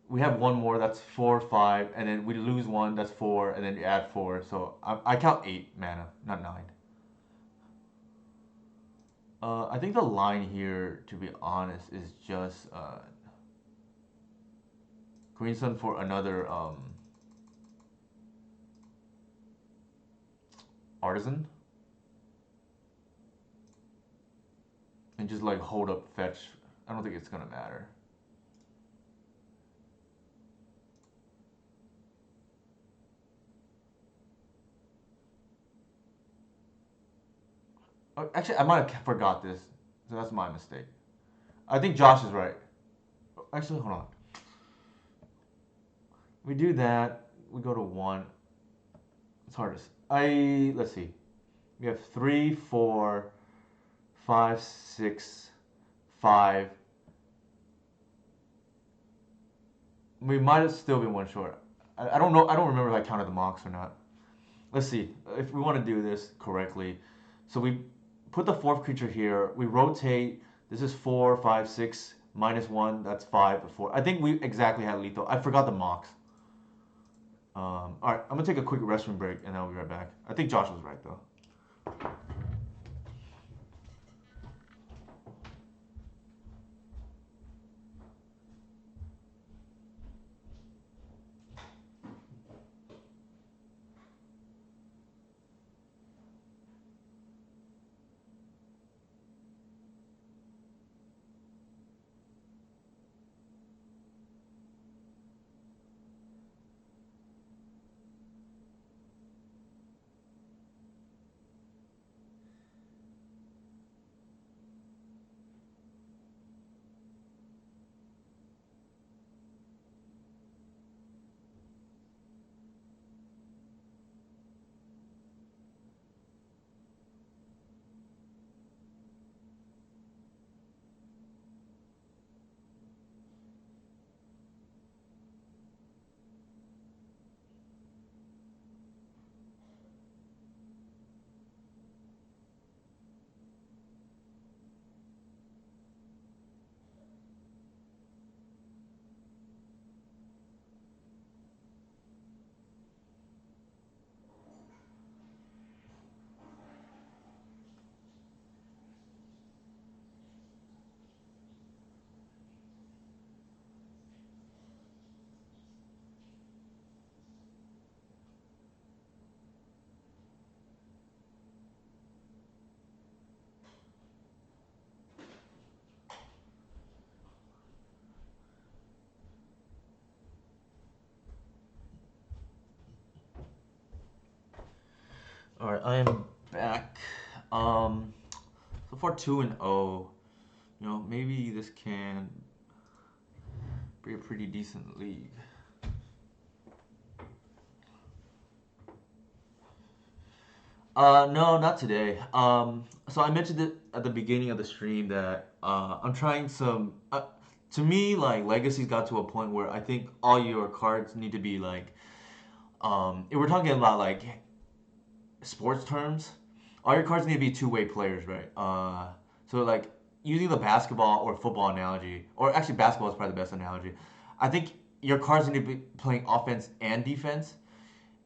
We have one more, that's 4, 5, and then we lose one, that's 4, and then you add 4. So I count 8 mana, not 9. I think the line here, to be honest, is just Green Sun for another Artisan. And just like hold up fetch. I don't think it's gonna matter. Actually, I might have forgot this. So that's my mistake. I think Josh is right. Actually, hold on. We do that. We go to 1. It's hardest. Let's see. We have 3, 4, 5, 6, 5. We might have still been one short. I don't know. I don't remember if I counted the mocks or not. Let's see if we want to do this correctly. So we put the 4th creature here. We rotate. This is 4, 5, 6, -1. That's 5, 4. I think we exactly had lethal. I forgot the mocks. All right, I'm gonna take a quick restroom break and I'll be right back. I think Josh was right though. Alright, I am back. So far 2-0. Maybe this can be a pretty decent league. No, not today. So I mentioned it at the beginning of the stream that I'm trying some. To me, like Legacy's got to a point where I think all your cards need to be like, if we're talking about like sports terms, all your cards need to be two-way players, right? So like using the basketball or football analogy, or actually basketball is probably the best analogy. I think your cards need to be playing offense and defense,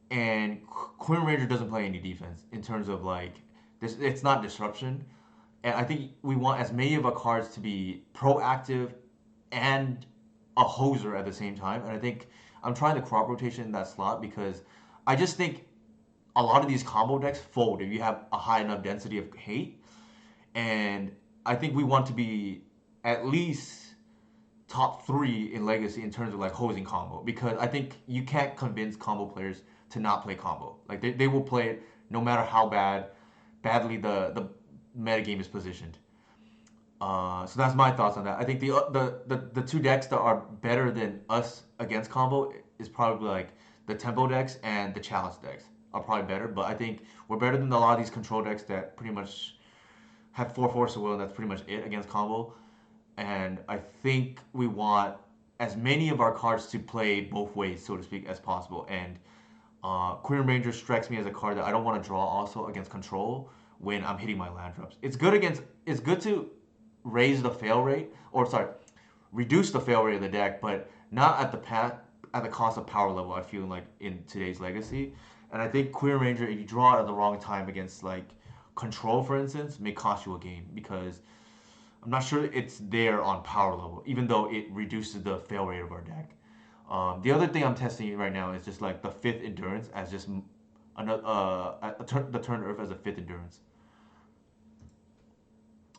and Queen Ranger doesn't play any defense in terms of like this. It's not disruption, and I think we want as many of our cards to be proactive and a hoser at the same time. And I think I'm trying the crop rotation in that slot because I just think a lot of these combo decks fold if you have a high enough density of hate. And I think we want to be at least top three in Legacy in terms of like hosing combo because I think you can't convince combo players to not play combo. Like they will play it no matter how badly the meta game is positioned. So that's my thoughts on that. I think the two decks that are better than us against combo is probably like the tempo decks and the chalice decks are probably better. But I think we're better than a lot of these control decks that pretty much have four force of will and that's pretty much it against combo. And I think we want as many of our cards to play both ways, so to speak, as possible. And Queen Ranger strikes me as a card that I don't want to draw also against control when I'm hitting my land drops. It's good against. It's good to raise the fail rate, or sorry, reduce the fail rate of the deck, but not at the cost of power level. I feel like in today's Legacy, and I think Queen Ranger, if you draw it at the wrong time against like control, for instance, may cost you a game because I'm not sure it's there on power level, even though it reduces the fail rate of our deck. The other thing I'm testing right now is just like the fifth endurance as just another the turn earth as a fifth endurance.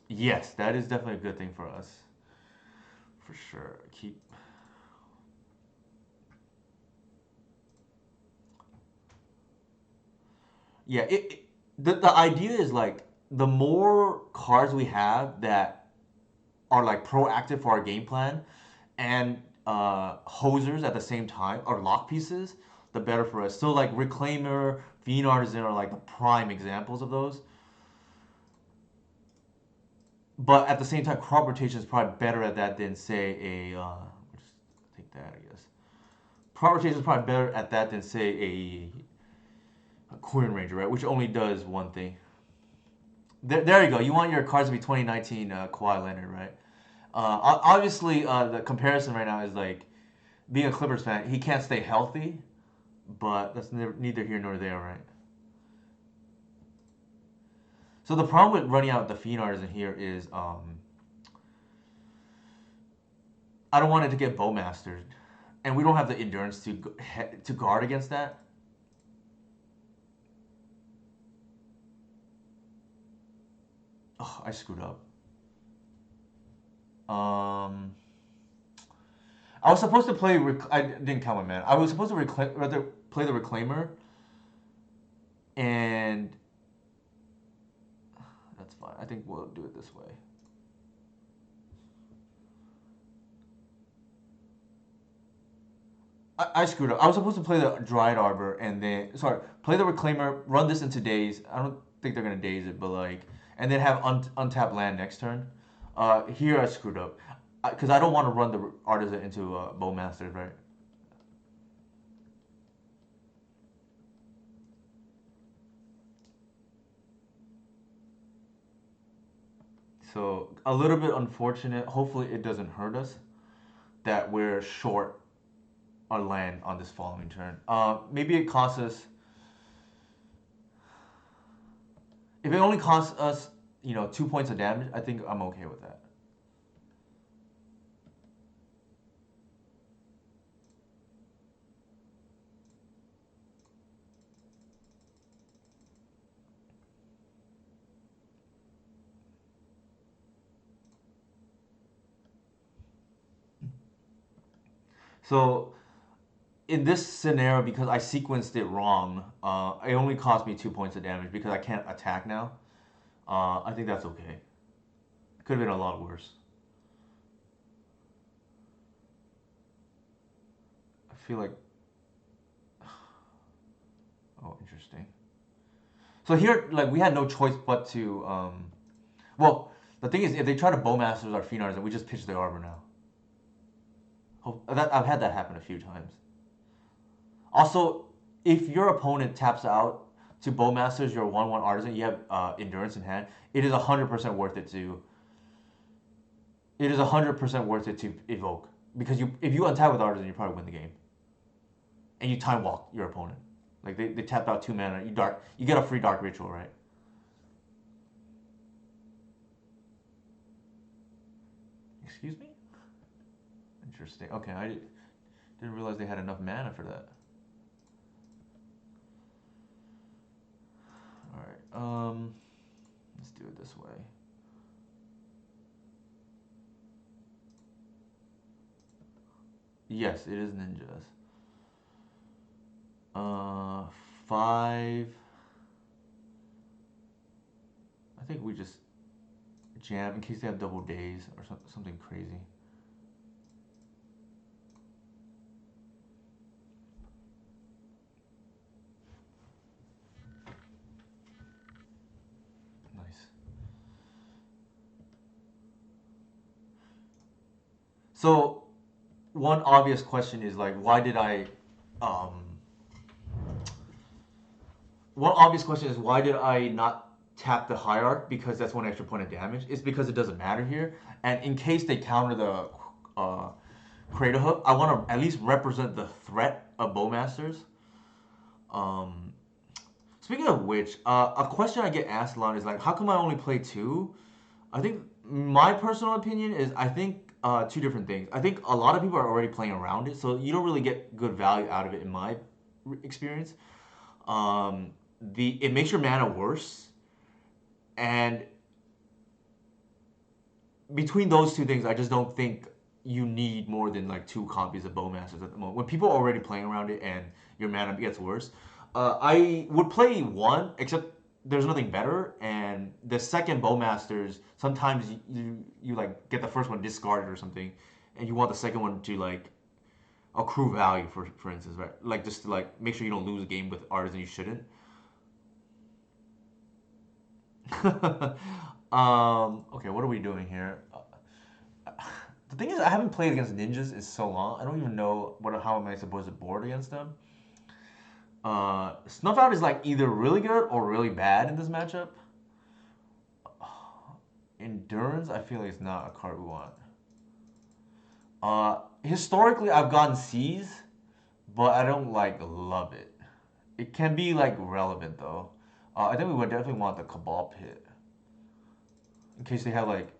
Yes, that is definitely a good thing for us, for sure. Keep. Yeah, the idea is like the more cards we have that are like proactive for our game plan and hosers at the same time or lock pieces, the better for us. So like Reclaimer, Fiend Artisan are like the prime examples of those. But at the same time, crop rotation is probably better at that than say just take that I guess. Crop rotation is probably better at that than say a Queen Ranger, right? Which only does one thing. There you go. You want your cards to be 2019 Kawhi Leonard, right? Obviously, the comparison right now is like being a Clippers fan. He can't stay healthy, but that's neither here nor there, right? So the problem with running out the Fiend Artisan here is I don't want it to get Bowmastered, and we don't have the endurance to guard against that. Oh, I screwed up. Um, I was supposed to play. I didn't count my man. I was supposed to rather play the Reclaimer, and that's fine. I think we'll do it this way. I screwed up. I was supposed to play the Dryad Arbor and then play the Reclaimer, run this into daze. I don't think they're gonna daze it, but like, and then have untapped land next turn. Here I screwed up because I don't want to run the Artisan into Bowmaster, right? So a little bit unfortunate. Hopefully it doesn't hurt us that we're short our land on this following turn. Maybe it costs us. If it only costs us, 2 points of damage, I think I'm okay with that. So in this scenario, because I sequenced it wrong, it only cost me 2 points of damage because I can't attack now. I think that's okay. Could have been a lot worse. I feel like. Oh, interesting. So here, like, we had no choice but to. Well, the thing is, if they try to Bowmasters our Phenars, then we just pitch the Arbor now. I've had that happen a few times. Also, if your opponent taps out to Bowmasters your 1/1 Artisan, you have Endurance in hand. It is 100% worth it to. It is 100% worth it to evoke because if you untap with Artisan, you probably win the game, and you time walk your opponent. Like they tap out 2 mana, you get a free Dark Ritual, right? Excuse me? Interesting. Okay, I didn't realize they had enough mana for that. All right. Let's do it this way. Yes, it is ninjas. 5. I think we just jam in case they have double days or something crazy. Nice. So one obvious question is like, why did I? Um, One obvious question is why did I not tap the Hierarch? Because that's 1 extra point of damage. It's because it doesn't matter here. And in case they counter the Craterhoof, I want to at least represent the threat of Bowmasters. Um, Speaking of which, a question I get asked a lot is like, how come I only play 2? I think my personal opinion is I think two different things. I think a lot of people are already playing around it, so you don't really get good value out of it in my experience. Um, it makes your mana worse, and between those two things, I just don't think you need more than like 2 copies of Bowmasters at the moment. When people are already playing around it and your mana gets worse, I would play 1, except there's nothing better. And the second Bowmasters, sometimes you like get the first one discarded or something, and you want the second one to like accrue value for instance, right? Like just to like make sure you don't lose a game with Artisan you shouldn't. Okay, what are we doing here? The thing is, I haven't played against ninjas in so long. I don't even know how am I supposed to board against them. Snuff Out is like either really good or really bad in this matchup. Endurance, I feel like it's not a card we want. Historically, I've gotten C's, but I don't like love it. It can be like relevant though. I think we would definitely want the Cabal Pit in case they have like,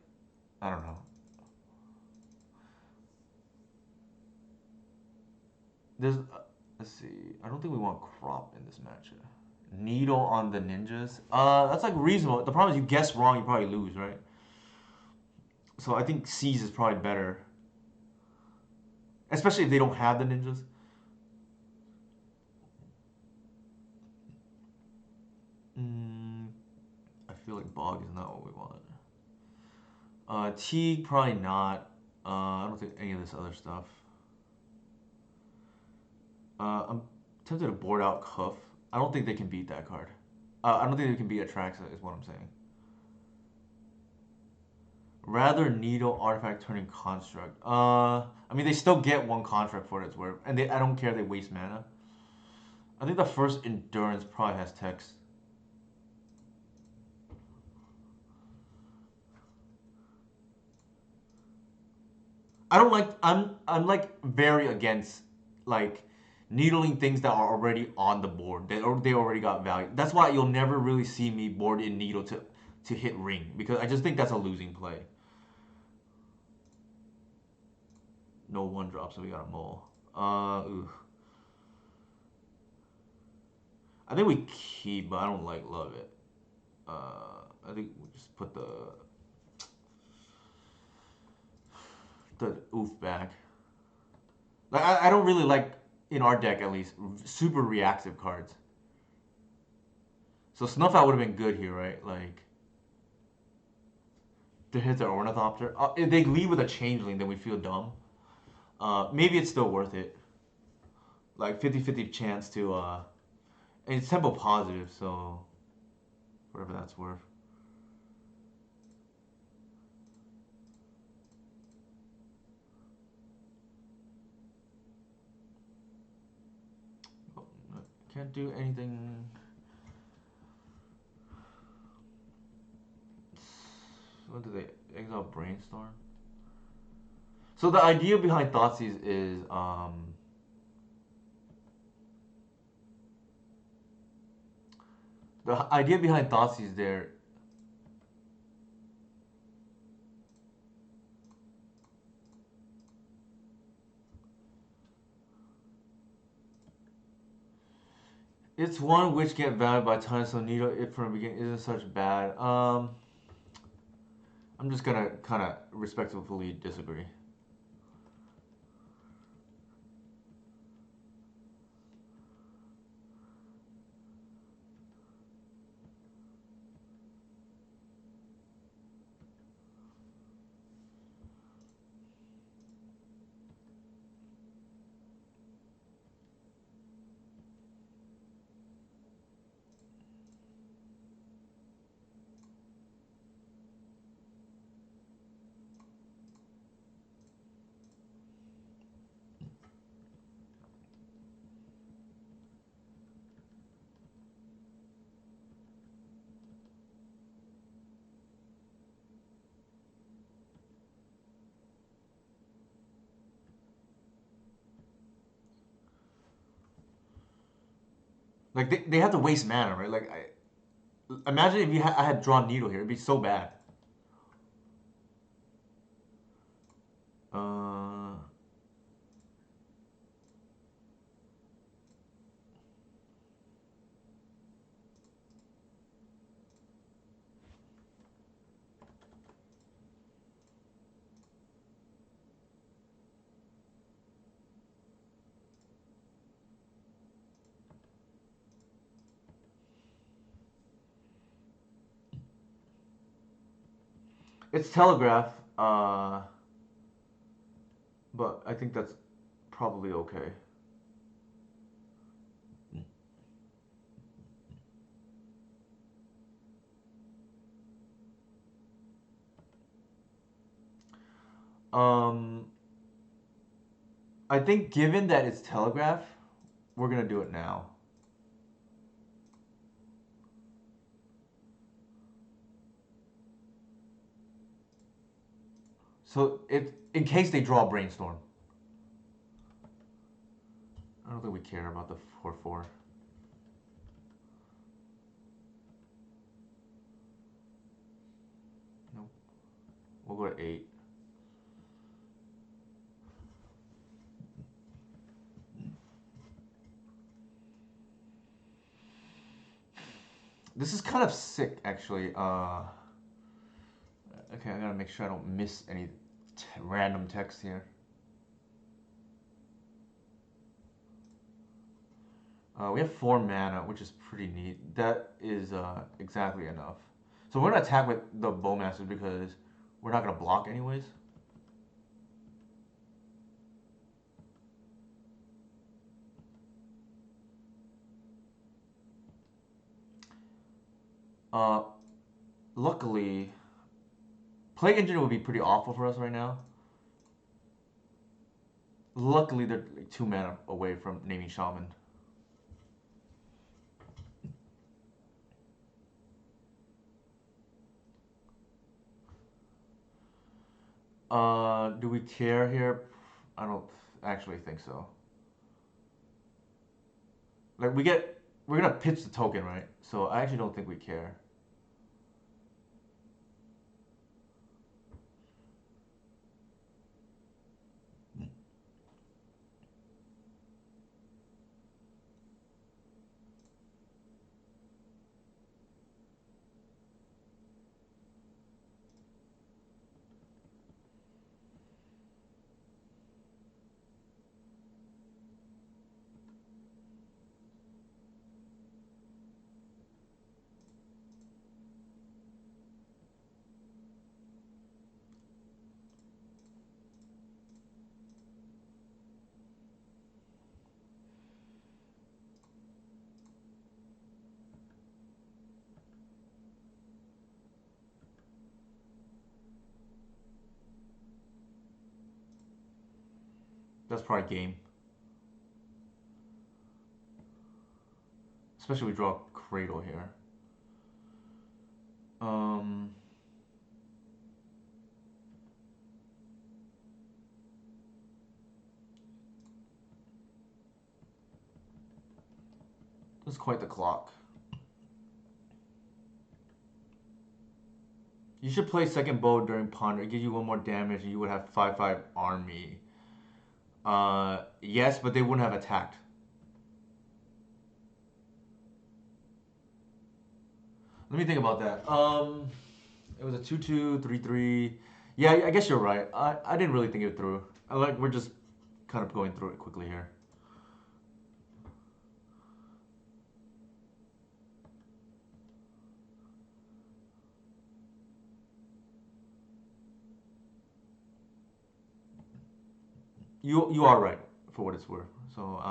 I don't know. There's let's see. I don't think we want Crop in this matchup. Needle on the ninjas. That's like reasonable. The problem is you guess wrong, you probably lose, right? So I think C's is probably better, especially if they don't have the ninjas. Mm, I feel like Bog is not what we want. Teague probably not. I don't think any of this other stuff. I'm tempted to board out Cuff. I don't think they can beat that card. I don't think they can beat Atraxa, is what I'm saying. Rather Needle Artifact turning Construct. I mean, they still get 1 construct for its worth, and I don't care if they waste mana. I think the first Endurance probably has text. I don't like. I'm like very against like needling things that are already on the board. They already got value. That's why you'll never really see me board in needle to hit ring because I just think that's a losing play. No 1 drop, so we got a mole. Ooh. I think we keep, but I don't like love it. I think we just put the oof back. Like I don't really like in our deck at least, super reactive cards. So Snuff Out would have been good here, right? Like, to hit the Ornithopter. If they lead with a Changeling, then we feel dumb. Maybe it's still worth it. Like 50-50 chance to, and it's tempo positive, so whatever that's worth. Oh, can't do anything. What do they exile Brainstorm? So the idea behind Thoughtseize is the idea behind Thoughtseize there. It's one which get valued by time, so Needle it from the beginning isn't such bad. I'm just gonna kind of respectfully disagree. Like they have to waste mana, right? Like imagine if I had drawn Needle here, it'd be so bad. Uh, it's Telegraph, but I think that's probably okay. Um, I think given that it's Telegraph, we're gonna do it now. So in case they draw Brainstorm. I don't think we care about the 4/4. Nope. We'll go to 8. This is kind of sick, actually. Okay, I gotta make sure I don't miss any random text here. We have 4 mana, which is pretty neat. That is exactly enough. So we're gonna attack with the Bowmaster because we're not gonna block anyways. Uh, luckily, Plague Engine would be pretty awful for us right now. Luckily, they're like 2 mana away from naming Shaman. Do we care here? I don't actually think so. Like we're gonna pitch the token, right? So I actually don't think we care. That's probably game. Especially we draw Cradle here. Um, that's quite the clock. You should play second bow during ponder. It gives you one more damage, and you would have 5/5 army. Yes, but they wouldn't have attacked. Let me think about that. It was a 2/2, 3/3. Yeah, I guess you're right. I didn't really think it through. We're just kind of going through it quickly here. You are right for what it's worth. So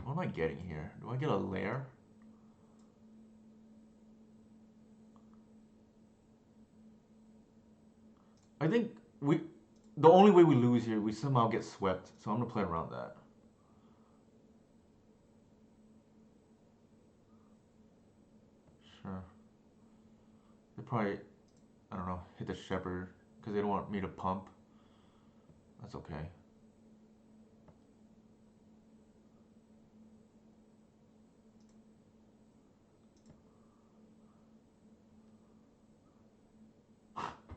what am I getting here? Do I get a lair? I think the only way we lose here, we somehow get swept. So I'm gonna play around that. Sure. They probably, I don't know, hit the shepherd because they don't want me to pump. That's okay.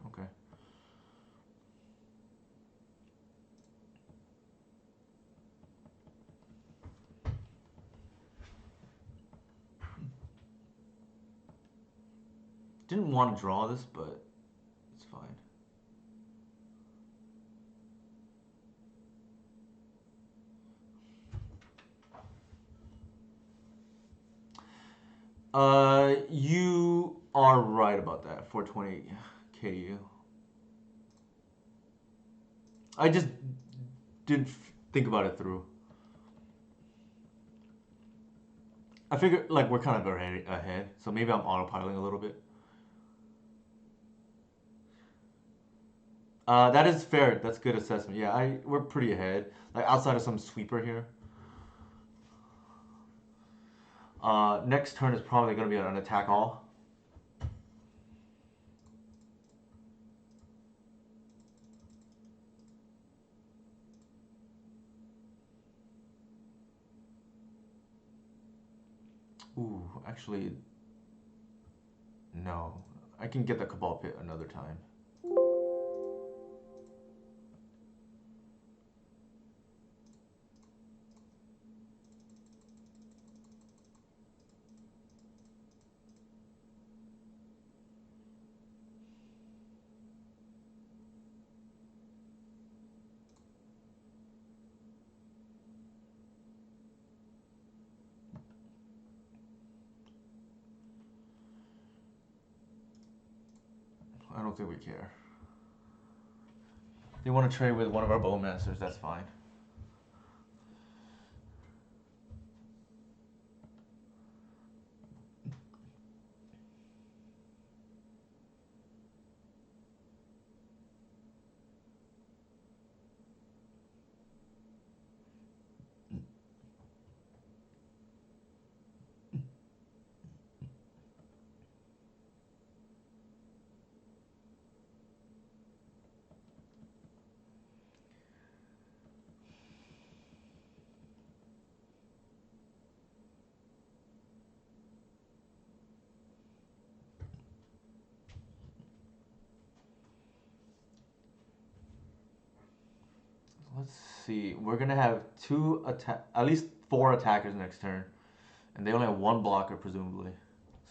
Okay. Didn't want to draw this, but it's fine. You are right about that. 420 KU. I just didn't think about it through. I figured like we're kind of ahead, so maybe I'm autopiloting a little bit. That is fair. That's good assessment. Yeah, we're pretty ahead. Like outside of some sweeper here. Next turn is probably going to be an attack all. Ooh, actually, no. I can get the Cabal Pit another time. I don't think we care. They want to trade with one of our bowmasters, that's fine. Let's see. We're gonna have at least 4 attackers next turn, and they only have 1 blocker presumably.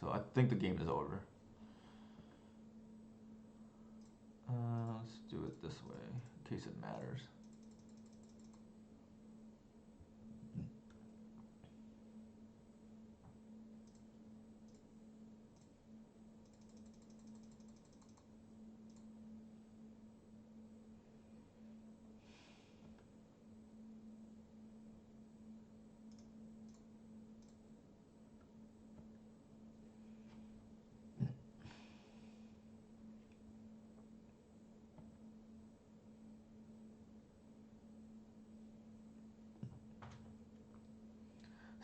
So I think the game is over. Let's do it this way in case it matters.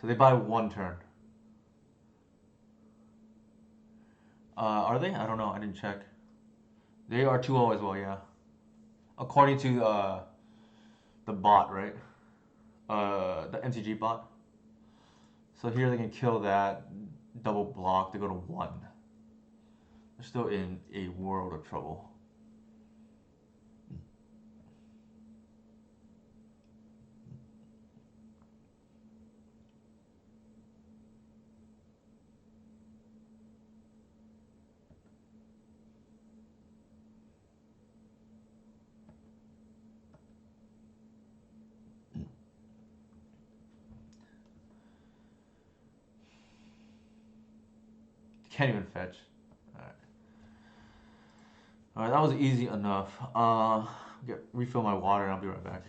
So they buy one turn. Are they? I don't know. I didn't check. They are 2-0 as well, yeah. According to the bot, right? The MTG bot. So here they can kill that, double block, they go to 1. They're still in a world of trouble. Can't even fetch. Alright. Alright, that was easy enough. Refill my water and I'll be right back.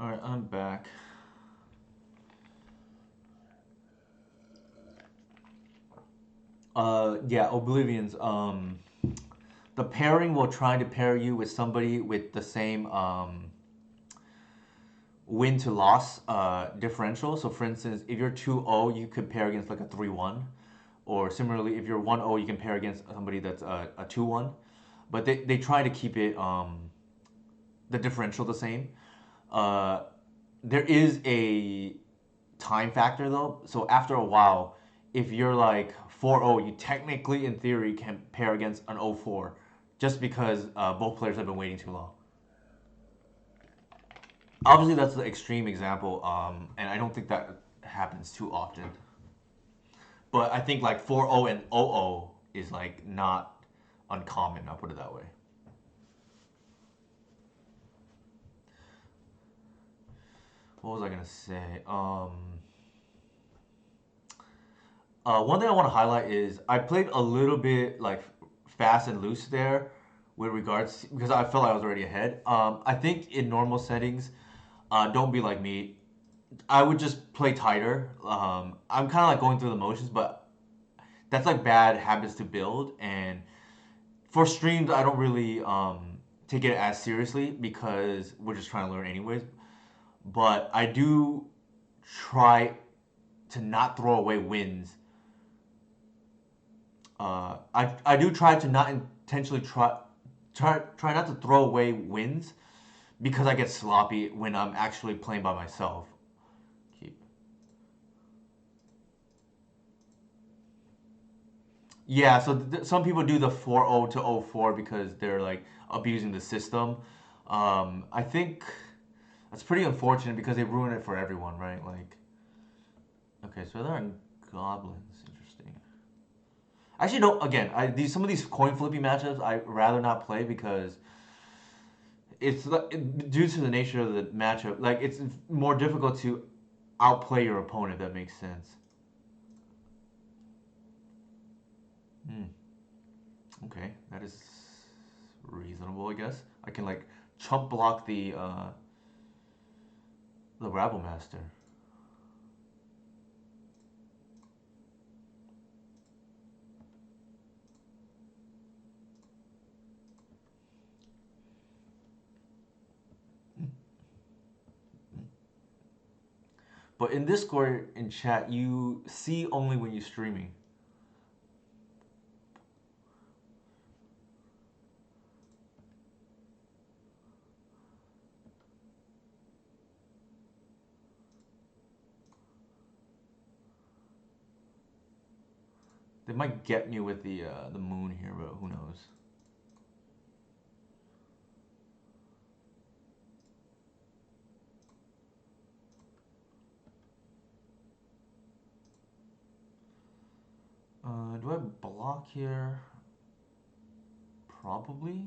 Alright, I'm back. Yeah, Oblivions. The pairing will try to pair you with somebody with the same win to loss differential. So, for instance, if you're 2-0, you could pair against like a 3-1. Or similarly, if you're 1-0, you can pair against somebody that's a 2-1. But they try to keep it the differential the same. Uh, there is a time factor though. So after a while, if you're like 4-0, you technically, in theory, can pair against an 0-4, just because both players have been waiting too long. Obviously, that's the extreme example, and I don't think that happens too often. But I think like 4-0 and 0-0 is like not uncommon. I'll put it that way. What was I gonna say? One thing I want to highlight is I played a little bit like fast and loose there with regards because I felt like I was already ahead. I think in normal settings, don't be like me. I would just play tighter. I'm kind of like going through the motions, but that's like bad habits to build. And for streams, I don't really take it as seriously because we're just trying to learn anyways. But I do try to not throw away wins. I do try to not intentionally try not to throw away wins because I get sloppy when I'm actually playing by myself. Keep. Yeah, so some people do the 4-0 to 0-4 because they're like abusing the system. I think that's pretty unfortunate because they ruin it for everyone, right? Like, okay, so there are goblins. Interesting. Actually, no. Again, these some of these coin flippy matchups I rather not play because it's due to the nature of the matchup. Like, it's more difficult to outplay your opponent. If that makes sense. Hmm. Okay, that is reasonable, I guess. I can like chump block the Rabble Master. But in Discord in chat, you see only when you're streaming. They might get me with the moon here, but who knows? Do I block here? Probably.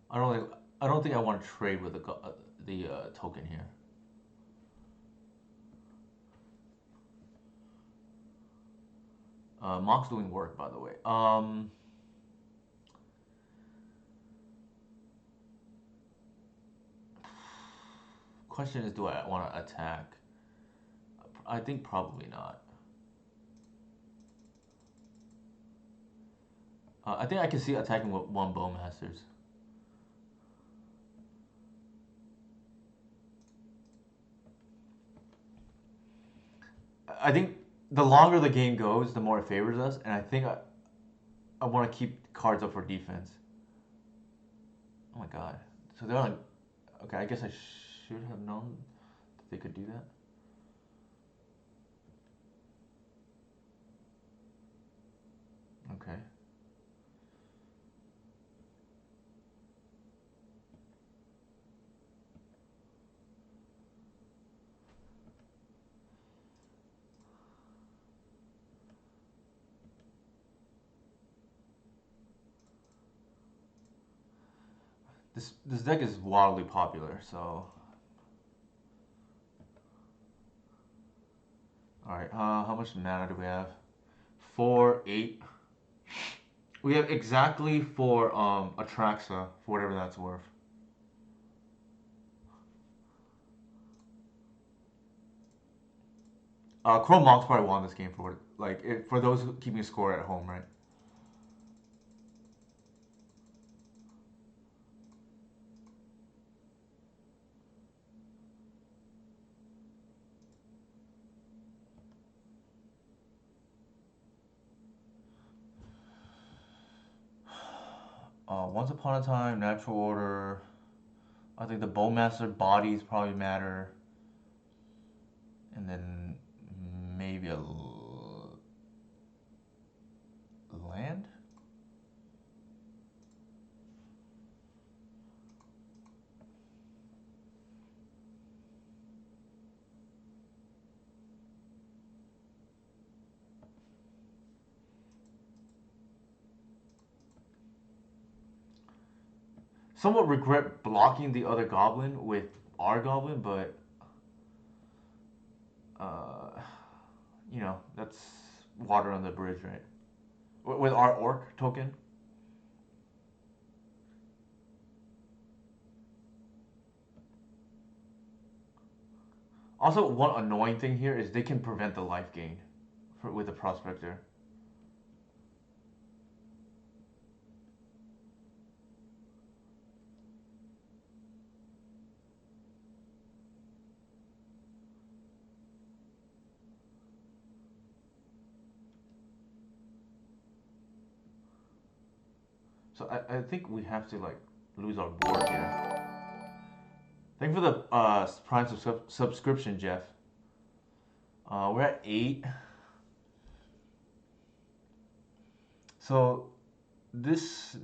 I don't think I don't think I want to trade with the token here. Mock's doing work, by the way. Question is, do I want to attack? I think probably not. I think I can see attacking with one Bowmasters. I think the longer the game goes, the more it favors us, and I think I want to keep cards up for defense. Oh my god. So they're like, okay, I guess I should have known that they could do that. Okay. This deck is wildly popular, so all right. How much mana do we have? 4, 8. We have exactly for Atraxa for whatever that's worth. Chrome Monk's probably won this game for for those keeping score at home, right? Once Upon a Time, Natural Order. I think the Bowmaster bodies probably matter, and then maybe a land. Somewhat regret blocking the other goblin with our goblin, but uh, that's water on the bridge, right? with our orc token. Also, one annoying thing here is they can prevent the life gain with the prospector. So I think we have to like lose our board here. Thank you for the Prime subscription, Jeff. We're at 8. So this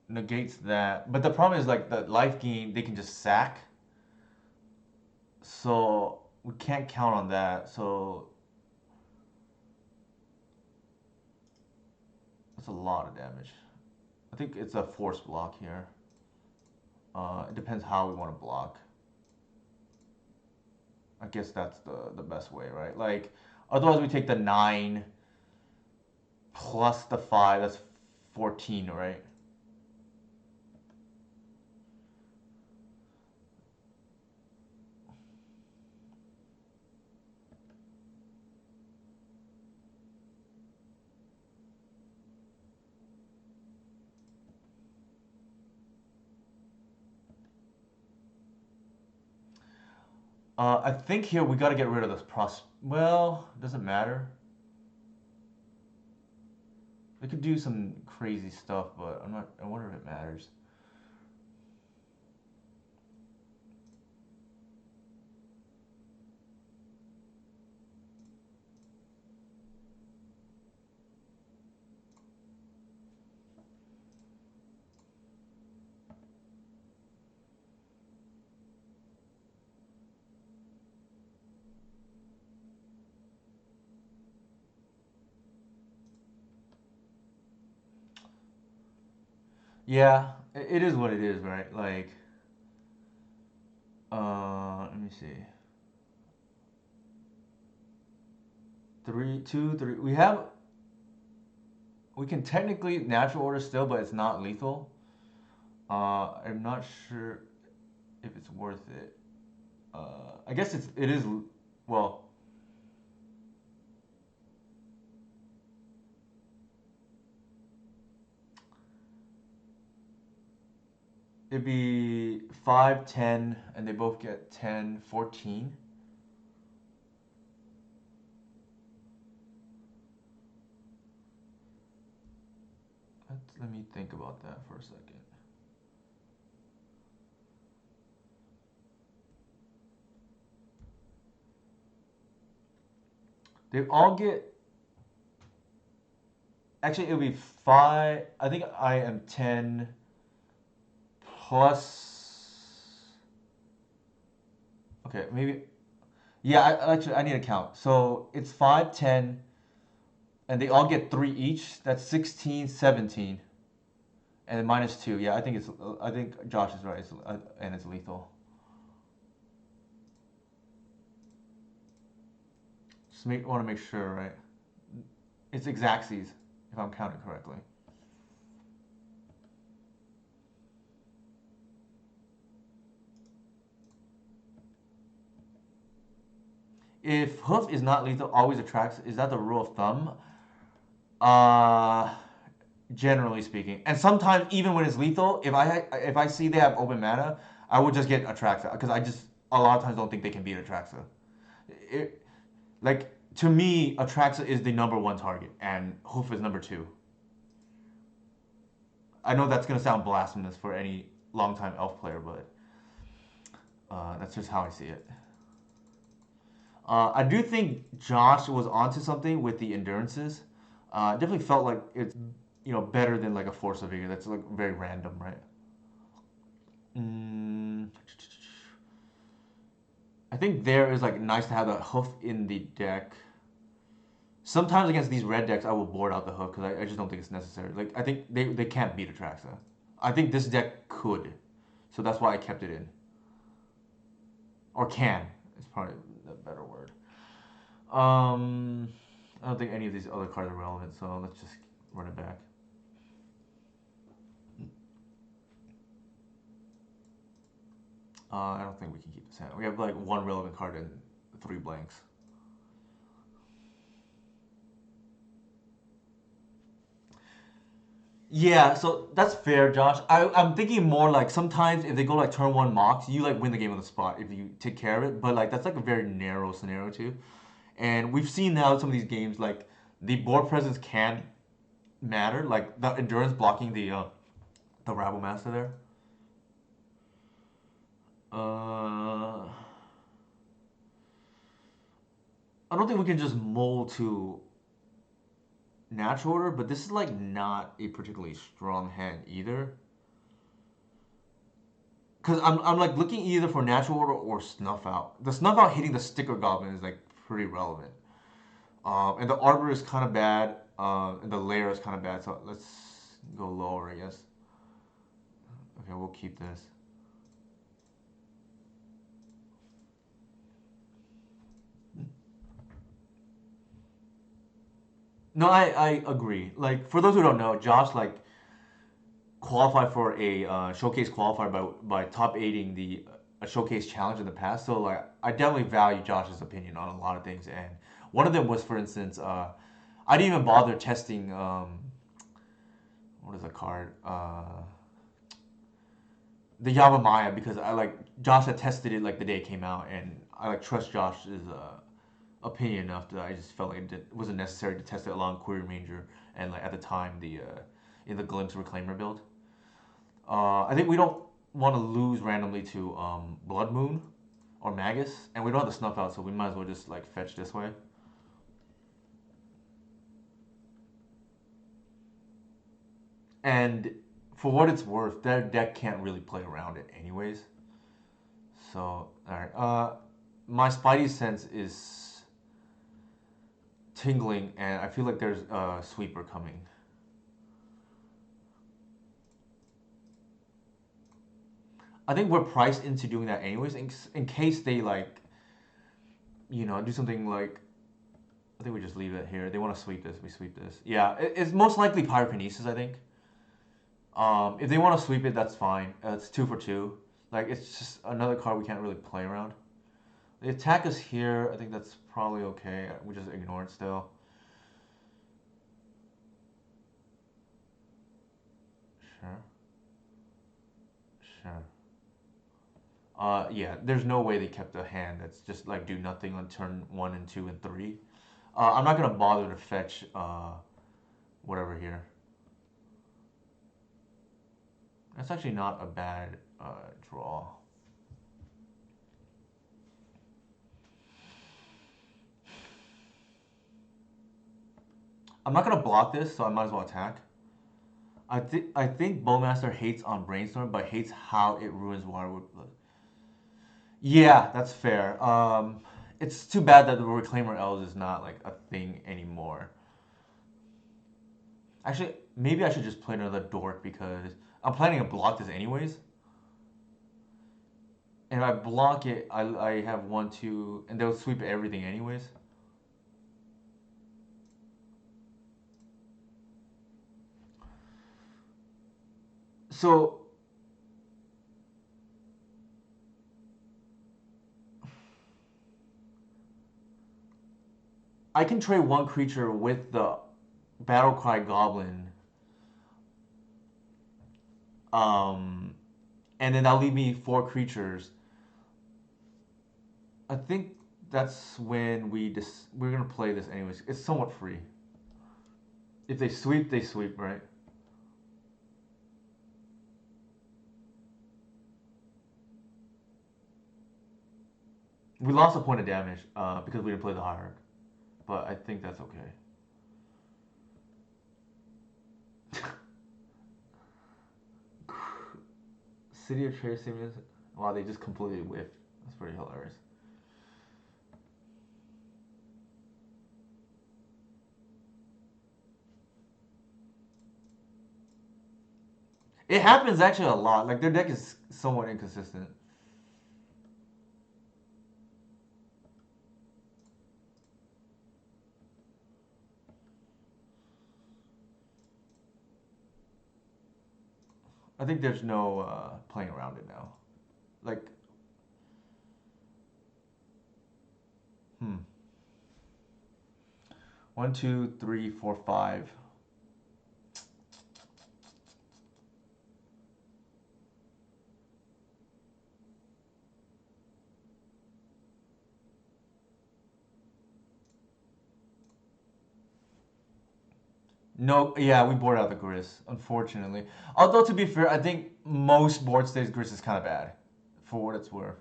negates that. But the problem is like the life gain, they can just sack. So we can't count on that. So that's a lot of damage. I think it's a force block here. It depends how we want to block. I guess that's the best way, right? Like, otherwise we take the 9 plus the 5, that's 14, right? I think here we got to get rid of this well, doesn't matter. They could do some crazy stuff, but I wonder if it matters. Yeah, it is what it is, right? Like, let me see. 3, 2, 3. We can technically natural order still, but it's not lethal. I'm not sure if it's worth it. I guess it is. Well, it'd be 5, 10, and they both get 10, 14. Let me think about that for a second. They all get. Actually, it'll be 5. I think I am 10 plus. Okay, maybe. Yeah, I need to count. So it's 5, 10, and they all get 3 each. That's 16, 17. And then minus 2. Yeah, I think Josh is right. And it's lethal. Just want to make sure, right? It's exactsies, if I'm counting correctly. If hoof is not lethal, always attracts. Is that the rule of thumb? Uh, generally speaking, and sometimes even when it's lethal, if I see they have open mana, I would just get Atraxa because I just a lot of times don't think they can beat Atraxa. It, like to me, Atraxa is the number 1 target, and hoof is number 2. I know that's gonna sound blasphemous for any longtime elf player, but that's just how I see it. I do think Josh was onto something with the endurances. Definitely felt like it's better than like a force of vigor. That's like very random, right? I think there is like nice to have the hoof in the deck. Sometimes against these red decks, I will board out the hoof because I just don't think it's necessary. Like I think they can't beat Atraxa. I think this deck could, so that's why I kept it in. Or can is probably the better word. I don't think any of these other cards are relevant, so let's just Run it back. I don't think we can keep this hand. We have like one relevant card and 3 blanks. Yeah, so that's fair, Josh. I'm thinking more like sometimes if they go like turn one mocks, you like win the game on the spot if you take care of it. But like that's like a very narrow scenario too. And we've seen now some of these games like the board presence can matter, like the endurance blocking the rabble master there. Uh, I don't think we can just mold to natural order, but this is like not a particularly strong hand either. Because I'm like looking either for natural order or snuff out. The snuff out hitting the sticker goblin is like pretty relevant. And the arbor is kind of bad. And the layer is kind of bad. So let's go lower, I guess. Okay, we'll keep this. No, I agree. Like for those who don't know, Josh like qualified for a showcase qualifier by top aiding the a showcase challenge in the past. So like I definitely value Josh's opinion on a lot of things, and one of them was, for instance, I didn't even bother testing what is the card the Yavamaya because I like Josh had tested it like the day it came out, and I like trust Josh's opinion enough that I just felt like it wasn't necessary to test it along Query Ranger and like at the time the in the Glimpse Reclaimer build. I think we don't want to lose randomly to Blood Moon or Magus, and we don't have the Snuff Out, so we might as well just like fetch this way. And for what it's worth, their deck can't really play around it anyways. So, alright. My Spidey sense is tingling, and I feel like there's a sweeper coming. I think we're priced into doing that anyways, in case they like, do something like. I think we just leave it here. They want to sweep this. We sweep this. Yeah, it's most likely Pyrokinesis, I think. If they want to sweep it, that's fine. It's 2 for 2. Like, it's just another card we can't really play around. They attack us here. I think that's probably okay. We just ignore it still. Sure. Sure. Yeah, there's no way they kept a hand that's just like do nothing on turn 1 and 2 and 3. I'm not gonna bother to fetch whatever here. That's actually not a bad draw. I'm not gonna block this, so I might as well attack. I think Bowmaster hates on Brainstorm, but hates how it ruins Waterwood. Yeah, that's fair. It's too bad that the Reclaimer Elves is not like a thing anymore. Actually, maybe I should just play another Dork because I'm planning to block this anyways. And if I block it, I have 1, 2, and they'll sweep everything anyways. So I can trade 1 creature with the Battlecry Goblin, um, and then that'll leave me 4 creatures. I think that's when we're gonna play this anyways. It's somewhat free. If they sweep, right? We lost a point of damage because we didn't play the Hierarch, but I think that's okay. City of Trader Simeons. Wow, they just completely whiffed. That's pretty hilarious. It happens actually a lot. Like their deck is somewhat inconsistent. I think there's no playing around it now. Like, hmm. 1, 2, 3, 4, 5. No, yeah, we bored out the Gris, unfortunately. Although to be fair, I think most board states Gris is kind of bad, for what it's worth.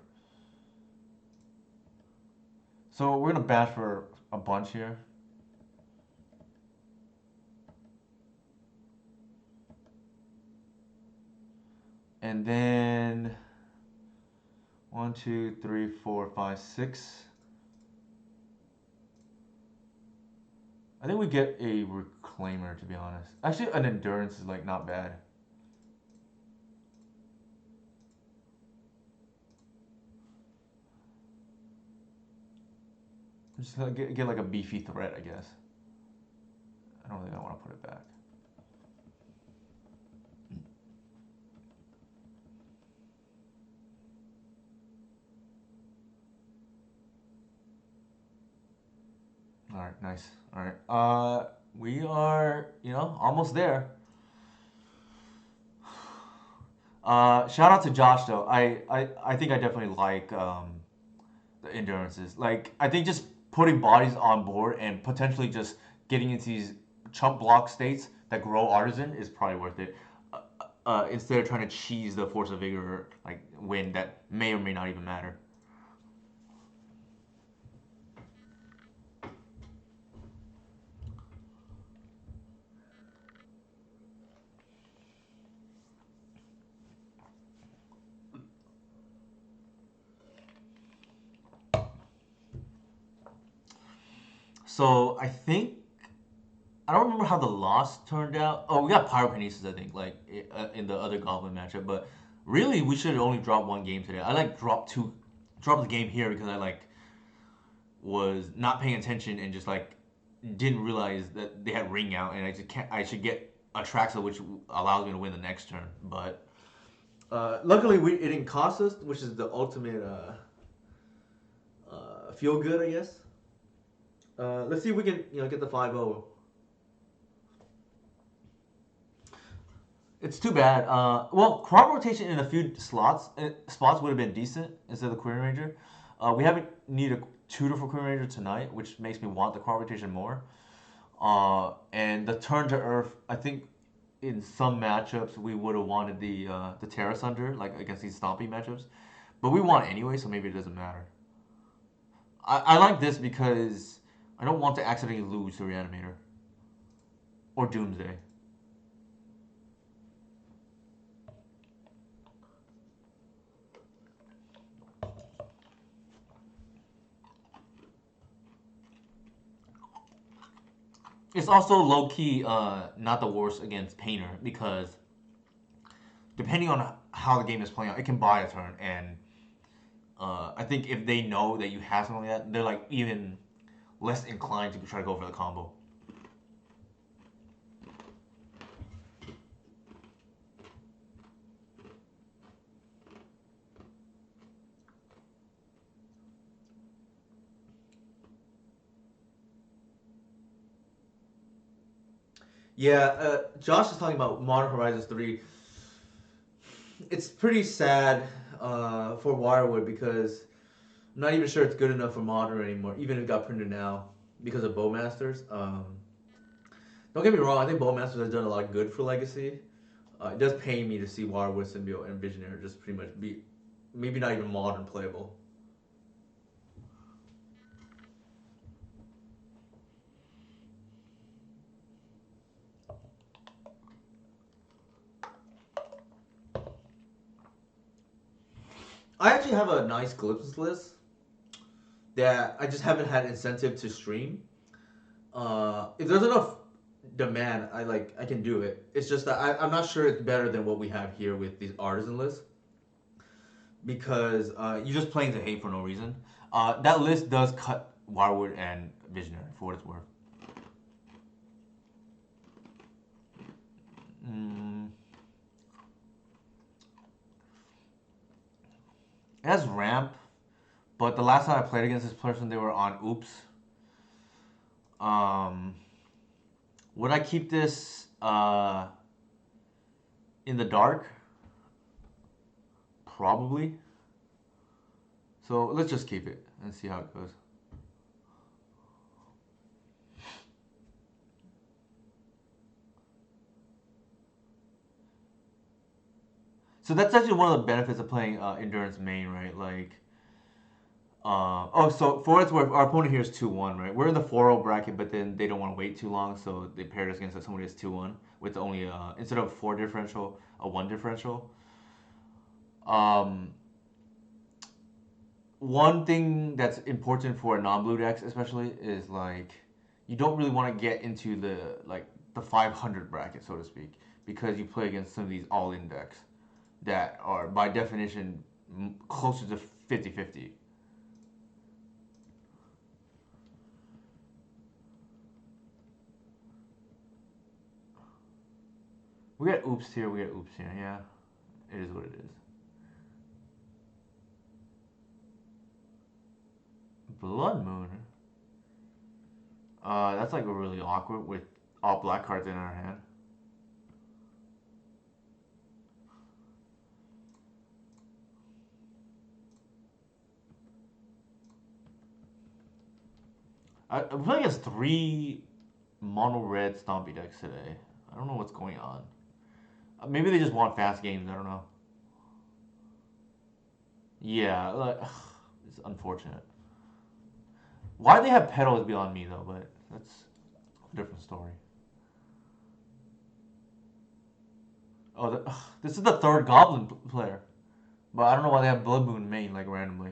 So we're gonna bash for a bunch here. And then 1, 2, 3, 4, 5, 6. I think we get a reclaimer, to be honest. Actually, an endurance is like not bad. Just get like a beefy threat, I guess. I don't think I want to put it back. All right, nice. All right, we are, almost there. Shout out to Josh though. I think I definitely like the endurances. Like I think just putting bodies on board and potentially just getting into these chump block states that grow artisan is probably worth it. Instead of trying to cheese the force of vigor like win that may or may not even matter. So I don't remember how the loss turned out. Oh, we got pyrokinesis, I think, like in the other goblin matchup. But really, we should only drop one game today. I like drop the game here because I like was not paying attention and just like didn't realize that they had ring out, and I just can't. I should get a Traxa, which allows me to win the next turn. But luckily, it didn't cost us, which is the ultimate feel good, I guess. Let's see if we can get the 5-0. It's too bad. Well, crop rotation in a few spots would have been decent instead of the Queen Ranger. We haven't needed a tutor for Queen Ranger tonight, which makes me want the crop rotation more. And the turn to Earth, I think in some matchups we would have wanted the Terra Sunder, like against these stomping matchups. But we want it anyway, so maybe it doesn't matter. I like this because I don't want to accidentally lose to Reanimator or Doomsday. It's also low key not the worst against Painter because depending on how the game is playing out, it can buy a turn. And I think if they know that you have something like that, they're like even less inclined to try to go for the combo. Yeah, Josh is talking about Modern Horizons 3. It's pretty sad for Wirewood because I'm not even sure it's good enough for Modern anymore, even if it got printed now because of Bowmasters. Don't get me wrong, I think Bowmasters has done a lot of good for Legacy. It does pain me to see Wirewood, Symbiote, and Visionary just pretty much be maybe not even Modern playable. I actually have a nice glimpses list that I just haven't had incentive to stream. If there's enough demand, I can do it. It's just that I'm not sure it's better than what we have here with these artisan lists because you're just playing to hate for no reason. That list does cut Wirewood and Visionary for what it's worth. Mm, It has ramp, but the last time I played against this person, they were on oops. Um, would I keep this in the dark? Probably. So let's just keep it and see how it goes. So that's actually one of the benefits of playing endurance main, right? Like, so for what it's worth, our opponent here is 2-1, right? We're in the 4-0 bracket, but then they don't want to wait too long, so they paired us against somebody that's 2-1 with only instead of 4 differential, a 1 differential. Um, One thing that's important for a non-blue decks, especially, is like you don't really want to get into the 500 bracket, so to speak, because you play against some of these all-in decks that are by definition closer to 50-50. We got oops here, we got oops here. Yeah, it is what it is. Blood Moon. That's like really awkward with all black cards in our hand. I'm playing against 3 mono red stompy decks today. I don't know what's going on. Maybe they just want fast games. I don't know. Yeah, like, it's unfortunate. Why they have pedal is beyond me though, but that's a different story. Oh, this is the 3rd Goblin player, but I don't know why they have Blood Moon main like randomly.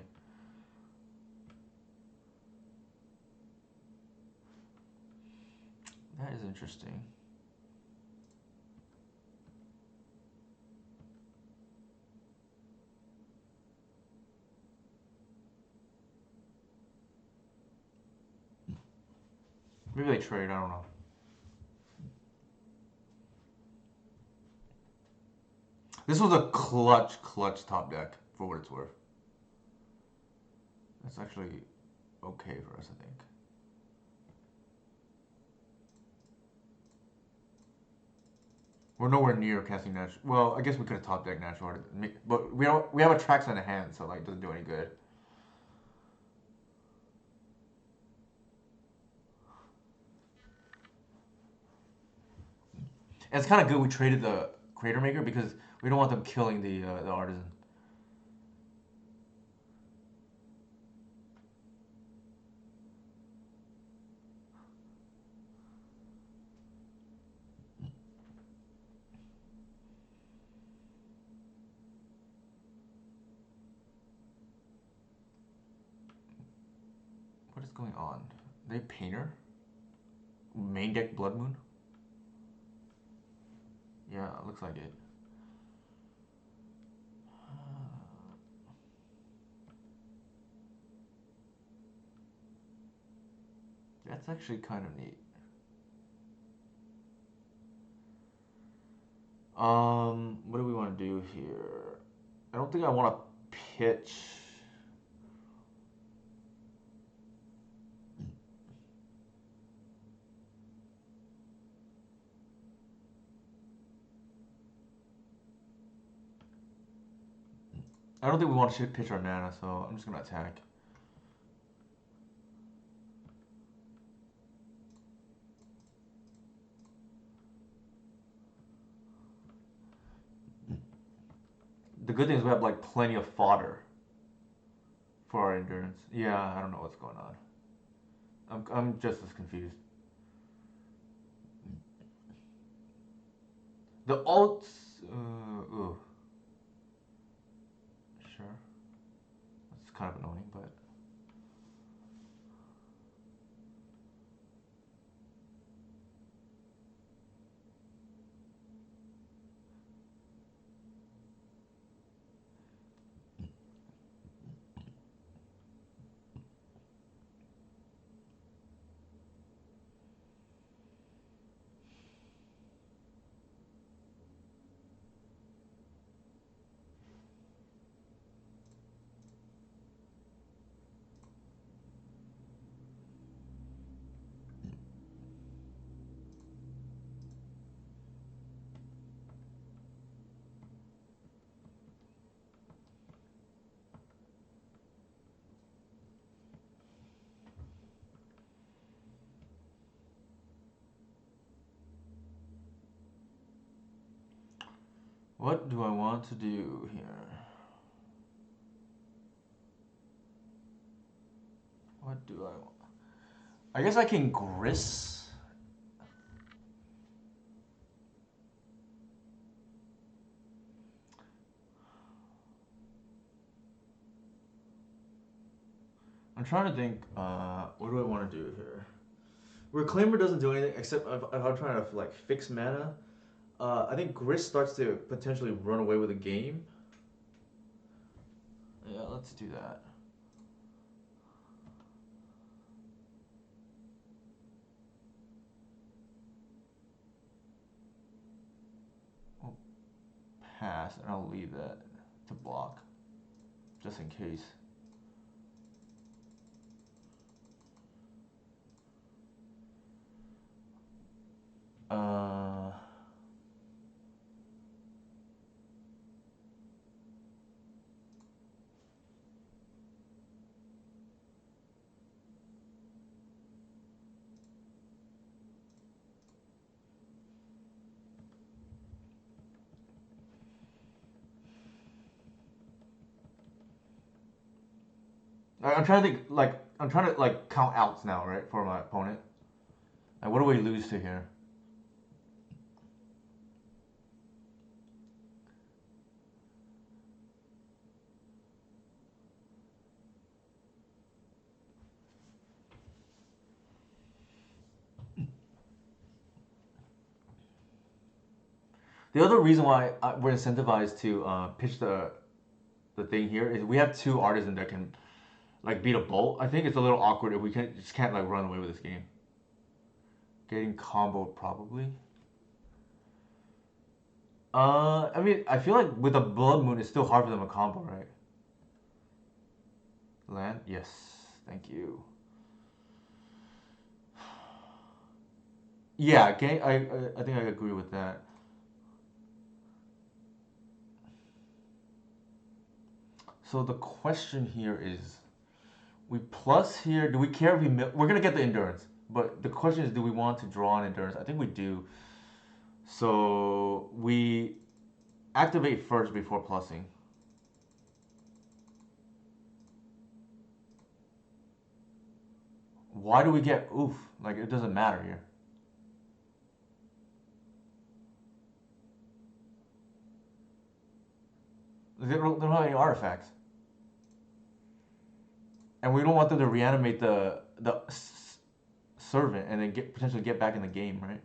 That is interesting. Maybe they trade. I don't know. This was a clutch top deck for what it's worth. That's actually okay for us, I think. We're nowhere near casting natural. Well, I guess we could have top deck natural, but we have a Trax in a hand, so like it doesn't do any good. And it's kind of good we traded the Crater Maker because we don't want them killing the Artisan. What is going on? They Painter? Main deck Blood Moon? Yeah, it looks like it. That's actually kind of neat. What do we want to do here? I don't think I want to pitch. I don't think we want to pitch our mana, so I'm just gonna attack. The good thing is we have like plenty of fodder for our endurance. Yeah, I don't know what's going on. I'm just as confused. The alts. Ooh. Sure. That's kind of annoying, but. What do I want to do here? What do I want? I guess I can Gris. I'm trying to think, what do I want to do here? Reclaimer doesn't do anything except if I'm trying to like fix mana. I think Gris starts to potentially run away with the game. Yeah, let's do that. I'll pass, and I'll leave that to block, just in case. Uh, I'm trying to think, like, I'm trying to like count outs now, right, for my opponent. Like, what do we lose to here? The other reason why we're incentivized to pitch the thing here is we have two artisan that can like beat a bolt. I think it's a little awkward if we just can't like run away with this game. Getting comboed probably. I mean, I feel like with a blood moon, it's still hard for them to combo, right? Land, yes, thank you. Yeah, game. I think I agree with that. So the question here is, we plus here. Do we care if we're gonna get the endurance? But the question is, do we want to draw an endurance? I think we do. So we activate first before plussing. Why do we get oof? Like it doesn't matter here. They don't have any artifacts, and we don't want them to reanimate the servant and then potentially get back in the game, right?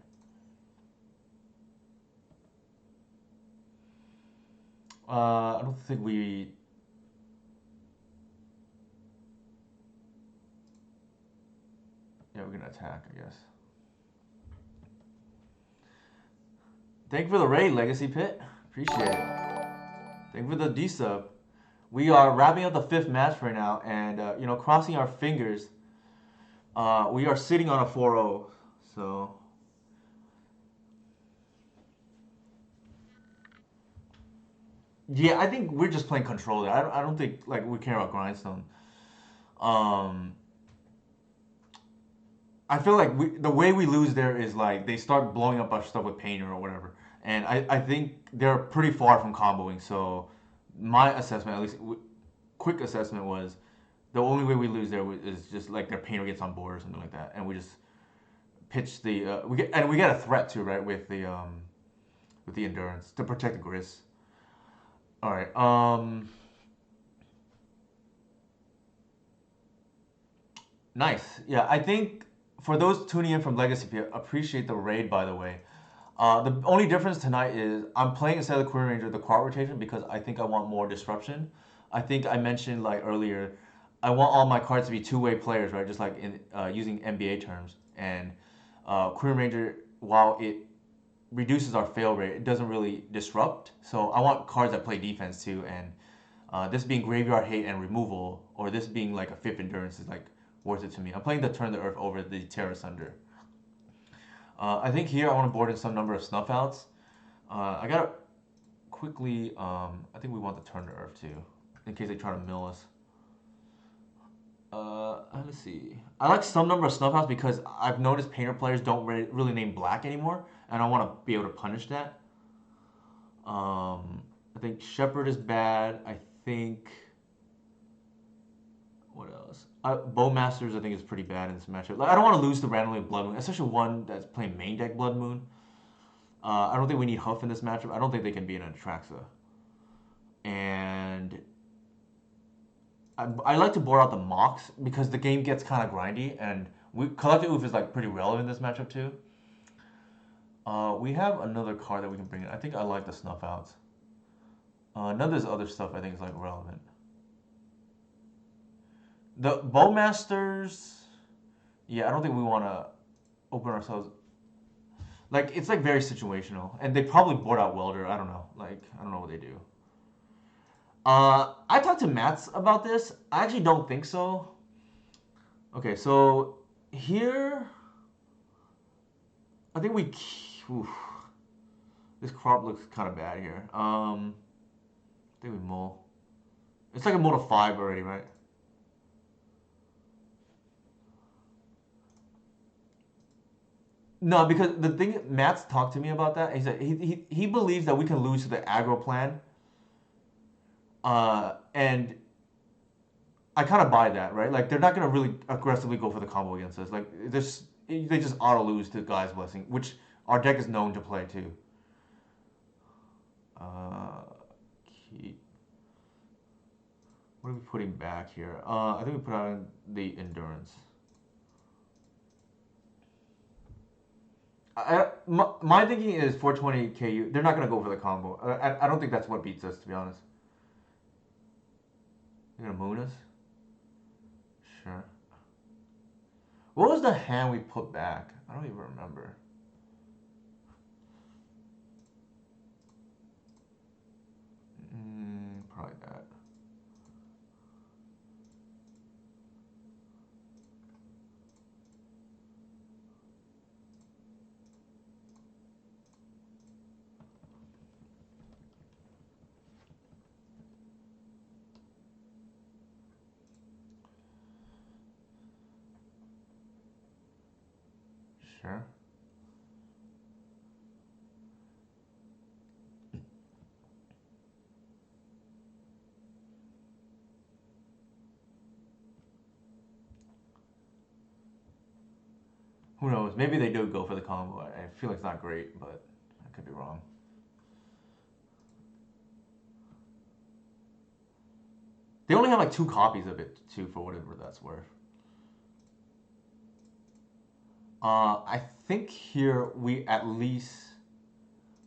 I don't think we. Yeah, we're gonna attack, I guess. Thank you for the raid, Legacy Pit. Appreciate it. Thank you for the D sub. We are wrapping up the fifth match right now, and crossing our fingers. We are sitting on a 4-0, so. Yeah, I think we're just playing controller. I don't think like we care about grindstone. Um, I feel like the way we lose there is like they start blowing up our stuff with painter or whatever, and I think they're pretty far from comboing. So my assessment, at least quick assessment, was the only way we lose there is just like their painter gets on board or something like that, and we just pitch the we get a threat too, right, with the endurance to protect the Gris. All right. Nice. Yeah, I think for those tuning in from Legacy, appreciate the raid, by the way. The only difference tonight is I'm playing instead of the Query Ranger the quad rotation because I think I want more disruption. I think I mentioned like earlier, I want all my cards to be two-way players, right? Just like in using NBA terms. And Query Ranger, while it reduces our fail rate, it doesn't really disrupt. So I want cards that play defense too. And this being Graveyard Hate and Removal, or this being like a fifth endurance is like worth it to me. I'm playing the Turn the Earth over the Terra Sunder. I think here I want to board in some number of snuff outs. I gotta quickly. I think we want to turn to Earth too, in case they try to mill us. Let's see. I like some number of snuff outs because I've noticed painter players don't really name black anymore, and I want to be able to punish that. I think Shepherd is bad. I think what else? Bowmasters I think is pretty bad in this matchup. Like I don't want to lose to randomly Blood Moon, especially one that's playing main deck Blood Moon. I don't think we need Huff in this matchup. I don't think they can be in an Atraxa. And I like to board out the Mox because the game gets kind of grindy, and Collected Oof is like pretty relevant in this matchup too. We have another card that we can bring in. I think I like the Snuff Outs. None of this other stuff I think is like relevant. The Bowmasters, yeah, I don't think we want to open ourselves. Like it's like very situational, and they probably board out Welder. I don't know. Like I don't know what they do. I talked to Mats about this. I actually don't think so. Okay, so here, I think we. Oof, this crop looks kind of bad here. I think we mull. It's like a mull to 5 already, right? No, because the thing Matt's talked to me about that. He said he believes that we can lose to the aggro plan. And I kind of buy that, right? Like they're not gonna really aggressively go for the combo against us. Like this, they just auto lose to Guy's Blessing, which our deck is known to play too. Uh, keep. What are we putting back here? I think we put out the Endurance. My thinking is 420 KU. They're not gonna go for the combo. I don't think that's what beats us, to be honest. They're gonna moon us. Sure. What was the hand we put back? I don't even remember. Probably that. Sure. Who knows? Maybe they do go for the combo. I feel like it's not great, but I could be wrong. They only have like 2 copies of it too, for whatever that's worth. I think here we at least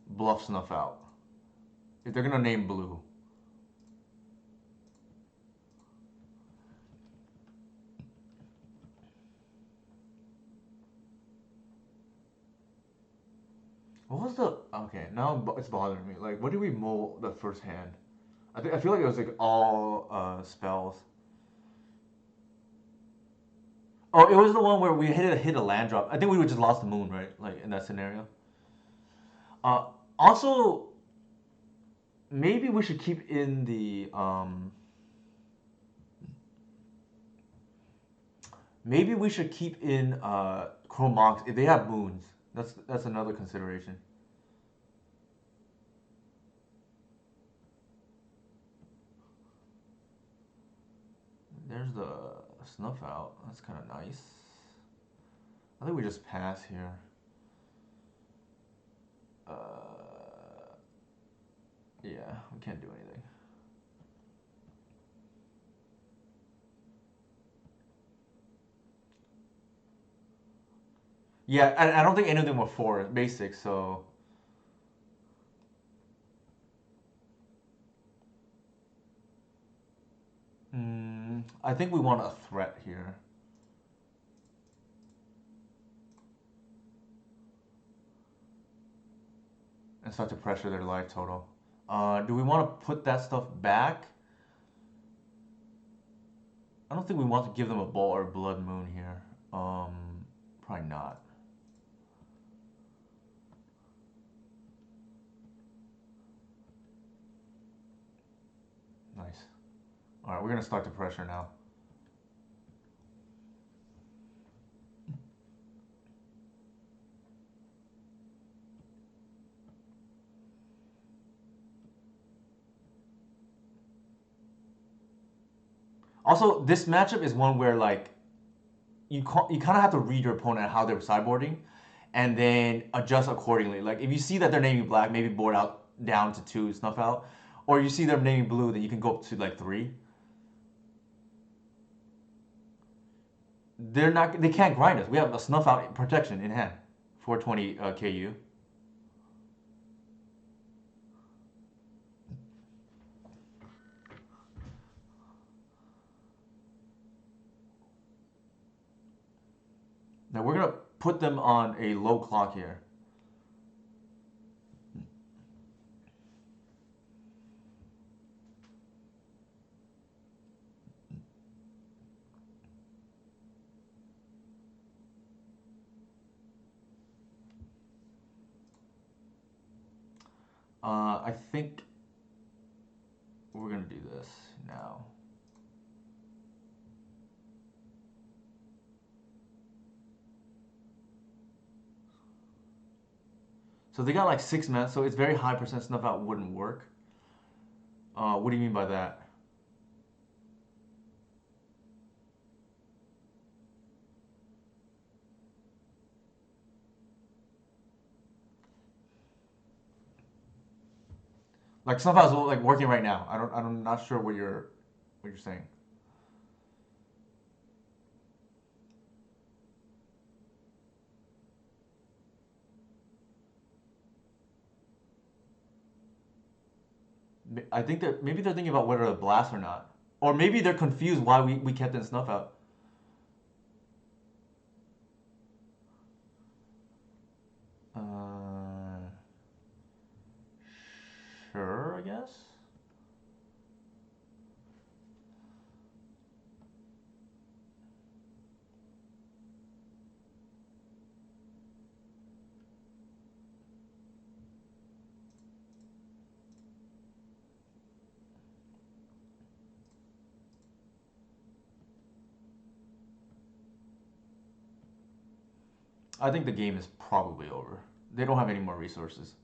bluff Snuff out. If they're gonna name blue. What was the okay? Now it's bothering me. Like, what did we mull the first hand? I feel like it was like all spells. Oh, it was the one where we hit a land drop. I think we would just lost the moon, right? Like in that scenario. Uh, Also, maybe we should keep in the maybe we should keep in Chromox if they have moons. That's another consideration. There's the Snuff Out. That's kind of nice. I think we just pass here. Uh, yeah, we can't do anything. Yeah, I don't think any of them were 4 basic, so. I think we want a threat here. And start to pressure their life total. Do we want to put that stuff back? I don't think we want to give them a ball or blood moon here. Probably not. Nice. All right, we're gonna start to pressure now. Also, this matchup is one where like you kind of have to read your opponent and how they're sideboarding, and then adjust accordingly. Like if you see that they're naming black, maybe board out down to 2, snuff out, or you see them naming blue, then you can go up to like 3. They can't grind us. We have a snuff out protection in hand, 420 KU. Now we're gonna put them on a low clock here. I think we're gonna do this now. So they got like 6 mana, so it's very high percent snuff out wouldn't work. What do you mean by that? Like snuff out is like working right now. I'm not sure what you're saying. I think that maybe they're thinking about whether to blast or not, or maybe they're confused why we kept in snuff out. Uh, sure, I guess. I think the game is probably over. They don't have any more resources.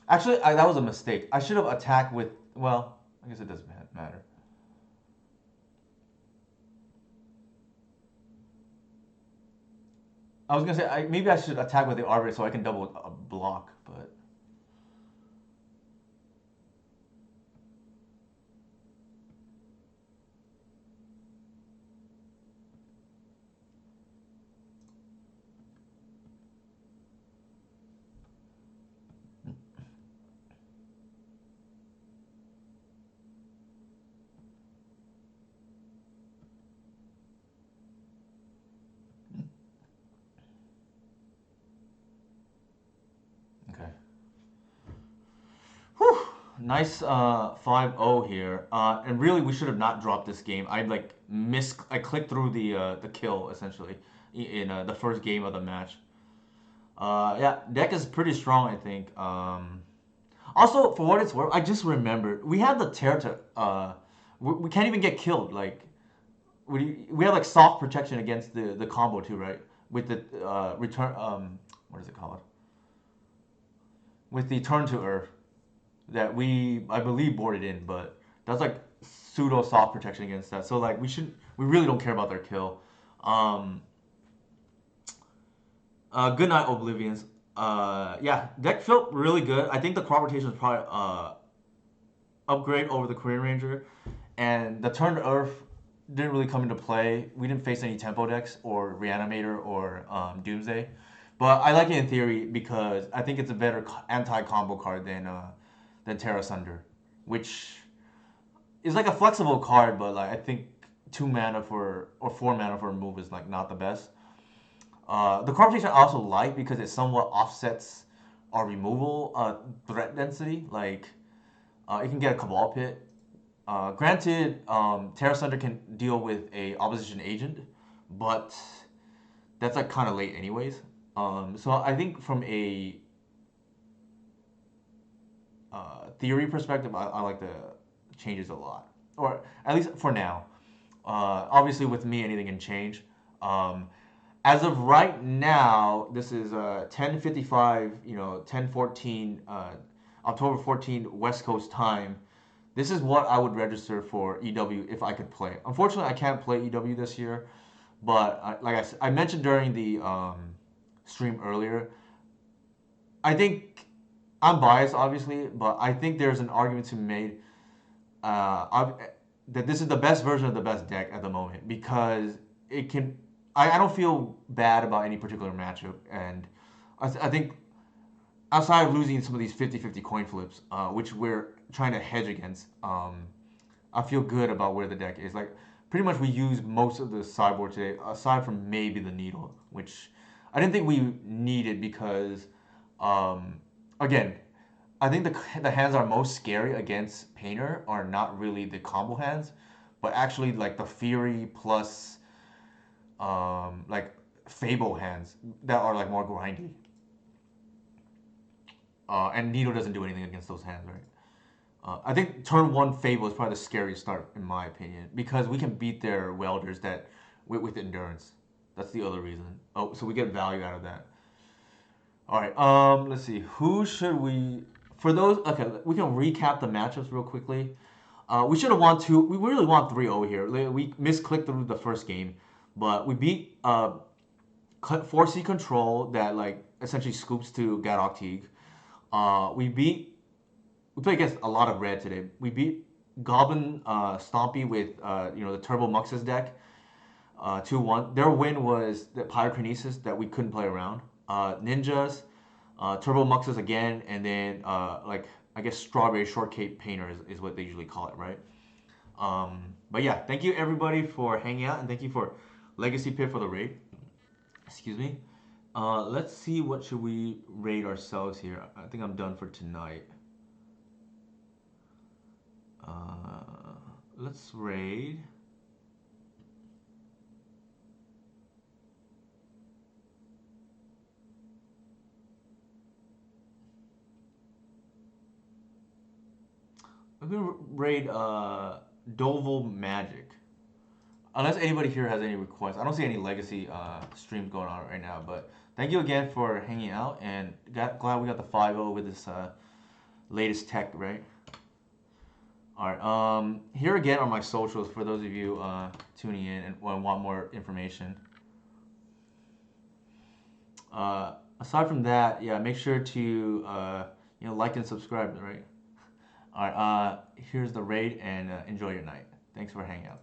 Actually, that was a mistake. I should have attacked with. Well, I guess it doesn't matter. I was gonna say maybe I should attack with the Arbiter so I can double block, but okay. Whew. Nice 5-0 here. And really, we should have not dropped this game. I clicked through the kill essentially in the first game of the match. Yeah, deck is pretty strong, I think. Also, for what it's worth, I just remembered we had the tear to. We can't even get killed. Like we have like soft protection against the combo too, right? With the return. What is it called? With the turn to earth that I believe boarded in, but that's like pseudo soft protection against that. So like we really don't care about their kill. Um, Good night, Oblivions. Yeah, deck felt really good. I think the crop rotation is probably upgrade over the Korean Ranger, and the turn to earth didn't really come into play. We didn't face any tempo decks or Reanimator or Doomsday, but I like it in theory because I think it's a better anti-combo card than Terra Sunder, which is like a flexible card, but like I think 2 mana for or 4 mana for a move is like not the best. The corruption I also like because it somewhat offsets our removal threat density. Like it can get a Cabal Pit. Granted, Terra Sunder can deal with a opposition agent, but that's like kind of late anyways. So I think from a theory perspective, I like the changes a lot, or at least for now. Obviously, with me, anything can change. Um, as of right now, this is 10:55, 10:14, October 14th, West Coast time. This is what I would register for EW if I could play. Unfortunately, I can't play EW this year, but like I mentioned during the stream earlier, I think I'm biased, obviously, but I think there's an argument to be made uh, that this is the best version of the best deck at the moment because it can. I don't feel bad about any particular matchup, and I think outside of losing some of these 50-50 coin flips, which we're trying to hedge against, I feel good about where the deck is. Like, pretty much we use most of the sideboard today, aside from maybe the needle, which I didn't think we needed because, um, again, I think the hands are most scary against Painter are not really the combo hands, but actually like the Fury plus like Fable hands that are like more grindy. And Needle doesn't do anything against those hands, right? I think turn one Fable is probably the scariest start in my opinion because we can beat their welders that with endurance. That's the other reason. Oh, so we get value out of that. All right. Let's see. Who should we? For those, okay, we can recap the matchups real quickly. We should have won two. We really want 3-0 here. Like, we misclicked through the first game, but we beat 4C Control that like essentially scoops to Gadok Teague. We played against a lot of red today. We beat Goblin Stompy with the Turbo Muxus deck 2-1. Their win was the Pyrokinesis that we couldn't play around. Ninjas, Turbo Muxus again, and then like I guess Strawberry Shortcake Painter is what they usually call it, right? But yeah, thank you everybody for hanging out, and thank you for Legacy Pit for the raid. Excuse me. Let's see what should we raid ourselves here. I think I'm done for tonight. Let's raid. I'm gonna raid Doval Magic. Unless anybody here has any requests. I don't see any legacy streams going on right now, but thank you again for hanging out and glad we got the 5-0 with this latest tech, right? Alright, here again are my socials for those of you tuning in and want more information. Aside from that, yeah, make sure to like and subscribe, right? Alright, here's the raid and enjoy your night. Thanks for hanging out.